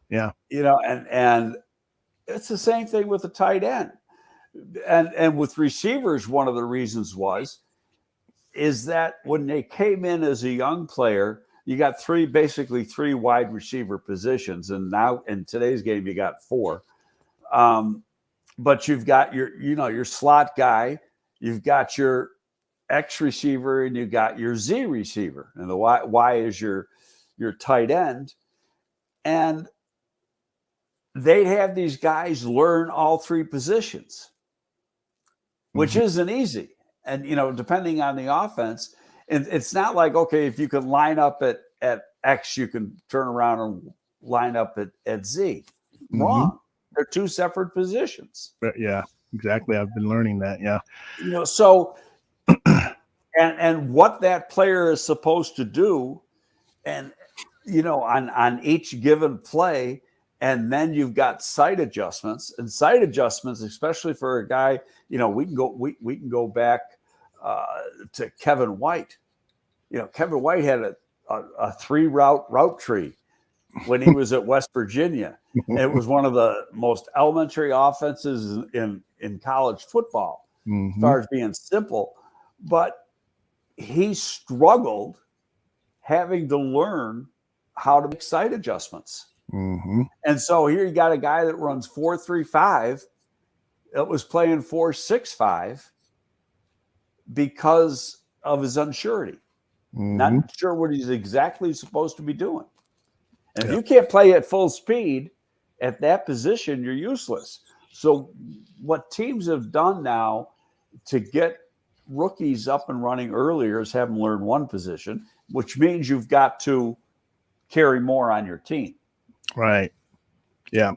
And it's the same thing with the tight end, and with receivers. One of the reasons is that when they came in as a young player, you got basically three wide receiver positions, and now in today's game you got four. But you've got your slot guy, you've got your X receiver, and you've got your Z receiver, and the Y is your tight end. And they'd have these guys learn all three positions, which isn't easy. And depending on the offense, and it's not like, okay, if you can line up at X, you can turn around and line up at Z. Wrong. They're two separate positions. Yeah, exactly. I've been learning that. Yeah. So, and what that player is supposed to do And, on each given play, and then you've got sight adjustments, especially for a guy, we can go back to Kevin White. Kevin White had a 3-route tree when he was at West Virginia. It was one of the most elementary offenses in college football, as far as being simple. But he struggled having to learn how to make sight adjustments. And so here you got a guy that runs 4.35 that was playing 4.65 because of his unsurety. Not sure what he's exactly supposed to be doing. And if you can't play at full speed at that position, you're useless. So what teams have done now to get rookies up and running earlier is have them learn one position, which means you've got to carry more on your team. Right. Yeah.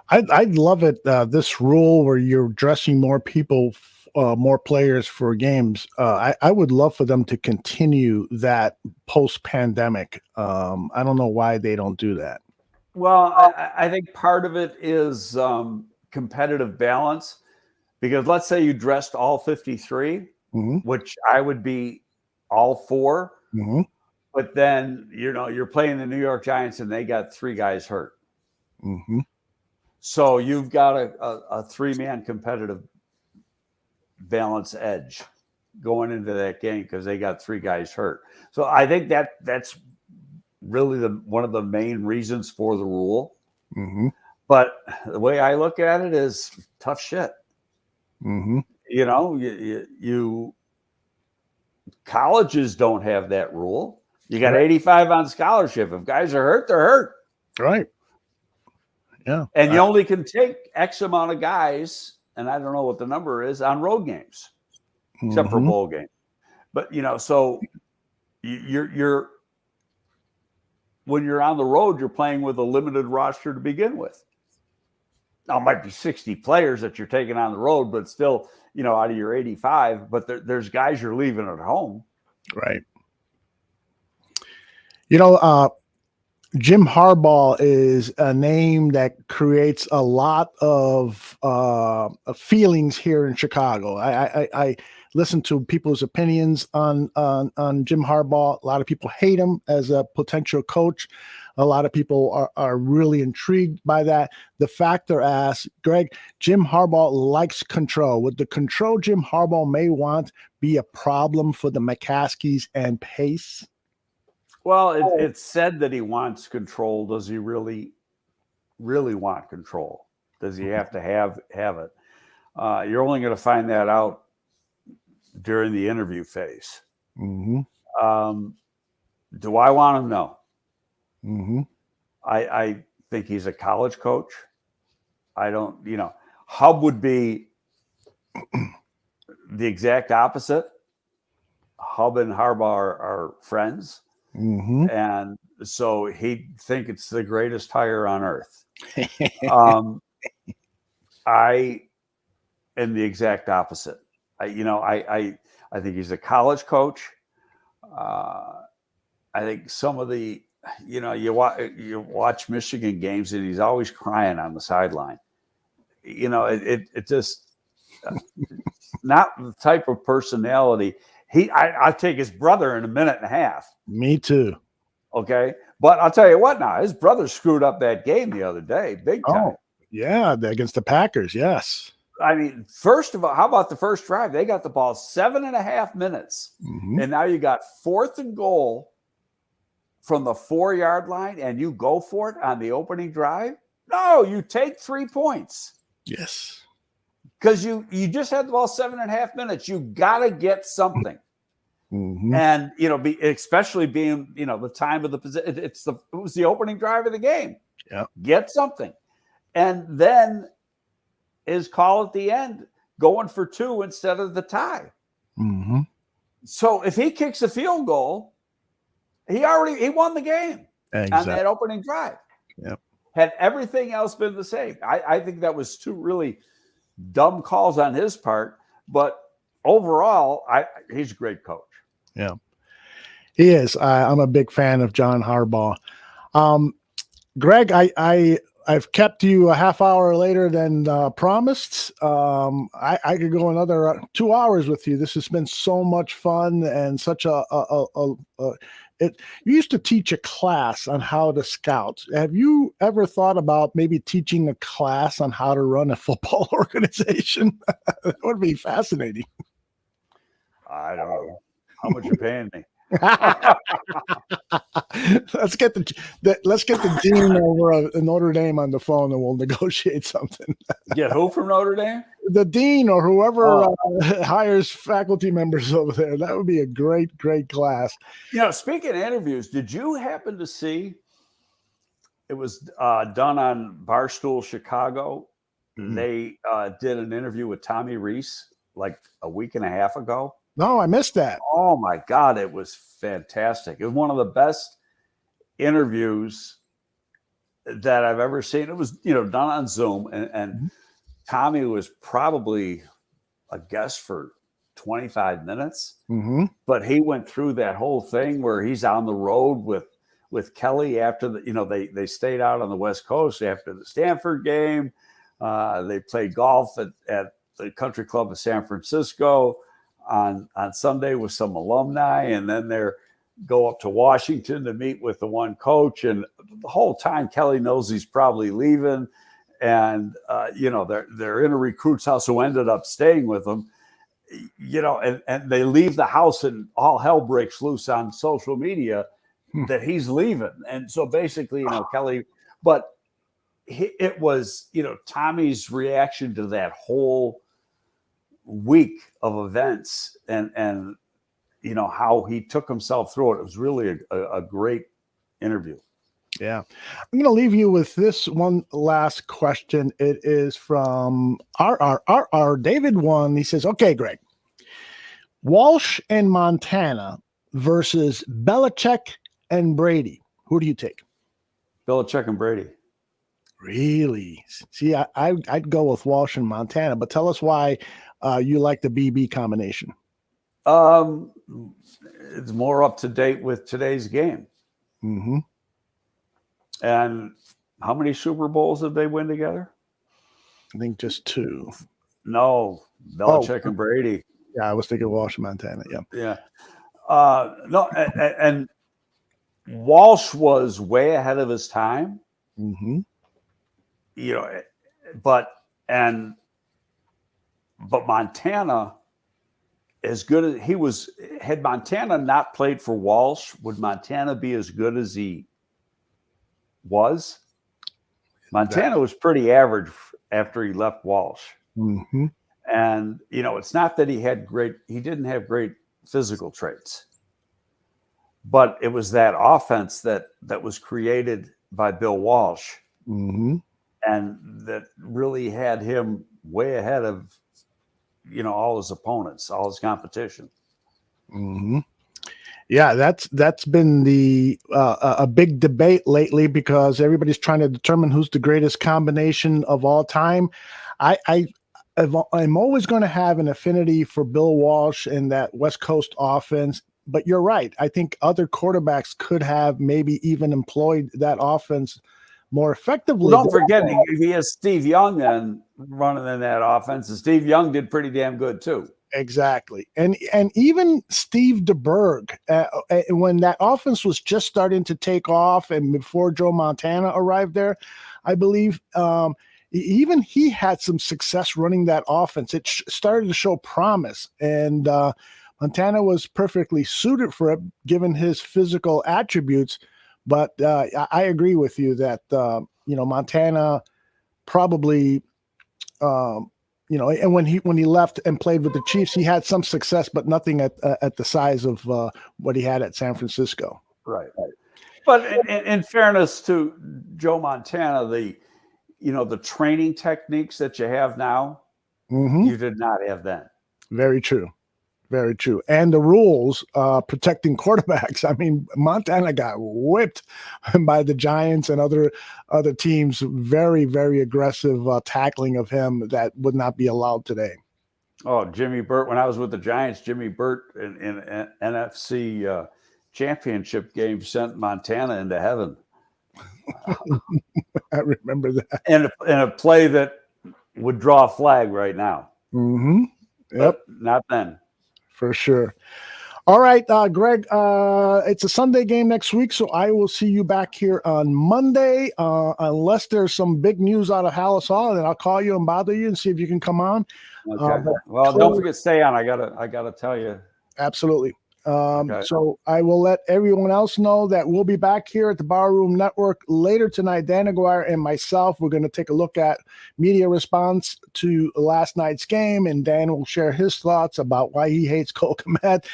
I'd love it. This rule where you're dressing more people, more players for games. I would love for them to continue that post-pandemic. I don't know why they don't do that. Well, I think part of it is competitive balance, because let's say you dressed all 53, which I would be all for. But then, you're playing the New York Giants and they got 3 guys hurt. So you've got a 3-man competitive balance edge going into that game because they got 3 guys hurt. So I think that's really one of the main reasons for the rule. But the way I look at it is tough shit. You colleges don't have that rule. You got 85 on scholarship. If guys are hurt, they're hurt. Right. Yeah. And you only can take X amount of guys, and I don't know what the number is, on road games, except for bowl games. But, so you're when you're on the road, you're playing with a limited roster to begin with. Now, it might be 60 players that you're taking on the road, but still, out of your 85, but there's guys you're leaving at home. Right. Jim Harbaugh is a name that creates a lot of feelings here in Chicago. I listen to people's opinions on Jim Harbaugh. A lot of people hate him as a potential coach. A lot of people are really intrigued by that. The factor asks, Greg, Jim Harbaugh likes control. Would the control Jim Harbaugh may want be a problem for the McCaskies and Pace? Well, it's said that he wants control. Does he really want control? Does he have to have it? You're only going to find that out during the interview phase. Do I want to know? I think he's a college coach. I don't, Hub would be the exact opposite. Hub and Harbaugh are friends. And so he'd think it's the greatest hire on earth. I am the exact opposite. I think he's a college coach. I think some of the, you watch Michigan games and he's always crying on the sideline. It just not the type of personality. I'll take his brother in a minute and a half. Me too. Okay. But I'll tell you what now, his brother screwed up that game the other day, big time. Oh, yeah, against the Packers, yes. I mean, first of all, how about the first drive? They got the ball 7.5 minutes. And now you got 4th and goal from the 4-yard line, and you go for it on the opening drive? No, you take 3 points. Yes. Because you just had the ball 7.5 minutes. You got to get something. And, especially being, the time of the position. It was the opening drive of the game. Yeah. Get something. And then his call at the end, going for 2 instead of the tie. So if he kicks a field goal, he won the game on that opening drive. Yep. Had everything else been the same. I think that was 2 really dumb calls on his part, but overall, he's a great coach. Yeah. He is. I'm a big fan of John Harbaugh. Greg, I've kept you a half hour later than promised. I could go another 2 hours with you. This has been so much fun and such you used to teach a class on how to scout. Have you ever thought about maybe teaching a class on how to run a football organization? That would be fascinating. I don't know how much you're paying me. Let's get the dean over in Notre Dame on the phone, and we'll negotiate something. Get who from Notre Dame? The dean or whoever hires faculty members over there. That would be a great class. Speaking of interviews, did you happen to see? It was done on Barstool Chicago. Mm-hmm. They did an interview with Tommy Rees like a week and a half ago. No, I missed that. Oh my God, it was fantastic. It was one of the best interviews that I've ever seen. It was, done on Zoom, and mm-hmm. Tommy was probably a guest for 25 minutes, mm-hmm. but he went through that whole thing where he's on the road with Kelly after they stayed out on the West Coast after the Stanford game. They played golf at the country club of San Francisco on Sunday with some alumni, and then they go up to Washington to meet with the one coach. And the whole time Kelly knows he's probably leaving. And, they're in a recruit's house who ended up staying with them, and they leave the house and all hell breaks loose on social media that he's leaving. And so basically, Kelly, but it was, Tommy's reaction to that whole week of events and how he took himself through it. It was really a great interview. Yeah. I'm going to leave you with this one last question. It is from our David one. He says, okay, Greg, Walsh and Montana versus Belichick and Brady. Who do you take? Belichick and Brady. Really? See, I'd go with Walsh and Montana, but tell us why you like the BB combination. It's more up to date with today's game. Mm-hmm. And how many Super Bowls did they win together? I think just 2. No, Belichick and Brady. Yeah, I was thinking Walsh and Montana. Yeah. Yeah. No, and Walsh was way ahead of his time. Mm-hmm. But Montana, as good as he was, had Montana not played for Walsh, would Montana be as good as he was? Montana was pretty average after he left Walsh. Mm-hmm. And, it's not that he didn't have great physical traits, but it was that offense that was created by Bill Walsh. Mm-hmm. And that really had him way ahead of, all his opponents, all his competition. Mm-hmm. Yeah, that's been a big debate lately because everybody's trying to determine who's the greatest combination of all time. I'm always going to have an affinity for Bill Walsh and that West Coast offense. But you're right. I think other quarterbacks could have maybe even employed that offense more effectively. Well, don't forget, he has Steve Young then running in that offense, and Steve Young did pretty damn good too. Exactly. And even Steve DeBerg, when that offense was just starting to take off and before Joe Montana arrived there, I believe even he had some success running that offense. It started to show promise, and Montana was perfectly suited for it given his physical attributes. But I agree with you that, Montana probably, and when he left and played with the Chiefs, he had some success, but nothing at the size of what he had at San Francisco. Right. But in fairness to Joe Montana, the training techniques that you have now, mm-hmm. you did not have then. Very true. Very true. And the rules protecting quarterbacks. I mean, Montana got whipped by the Giants and other teams. Very, very aggressive tackling of him that would not be allowed today. Oh, Jimmy Burt. When I was with the Giants, Jimmy Burt in NFC championship game sent Montana into heaven. I remember that. And a play that would draw a flag right now. Mm-hmm. Yep. But not then. For sure. All right, Greg, it's a Sunday game next week, so I will see you back here on Monday, unless there's some big news out of Halas Hall, and I'll call you and bother you and see if you can come on. Okay. Well, don't forget, stay on. I gotta tell you. Absolutely. Okay. So I will let everyone else know that we'll be back here at the Barroom Network later tonight. Dan Aguirre and myself, we're going to take a look at media response to last night's game, and Dan will share his thoughts about why he hates Cole Kmet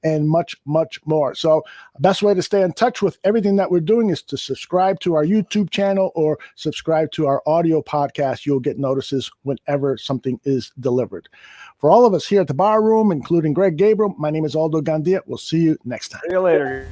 and much, much more. So the best way to stay in touch with everything that we're doing is to subscribe to our YouTube channel or subscribe to our audio podcast. You'll get notices whenever something is delivered. For all of us here at the Bar Room, including Greg Gabriel, my name is Aldo Gandia. We'll see you next time. See you later.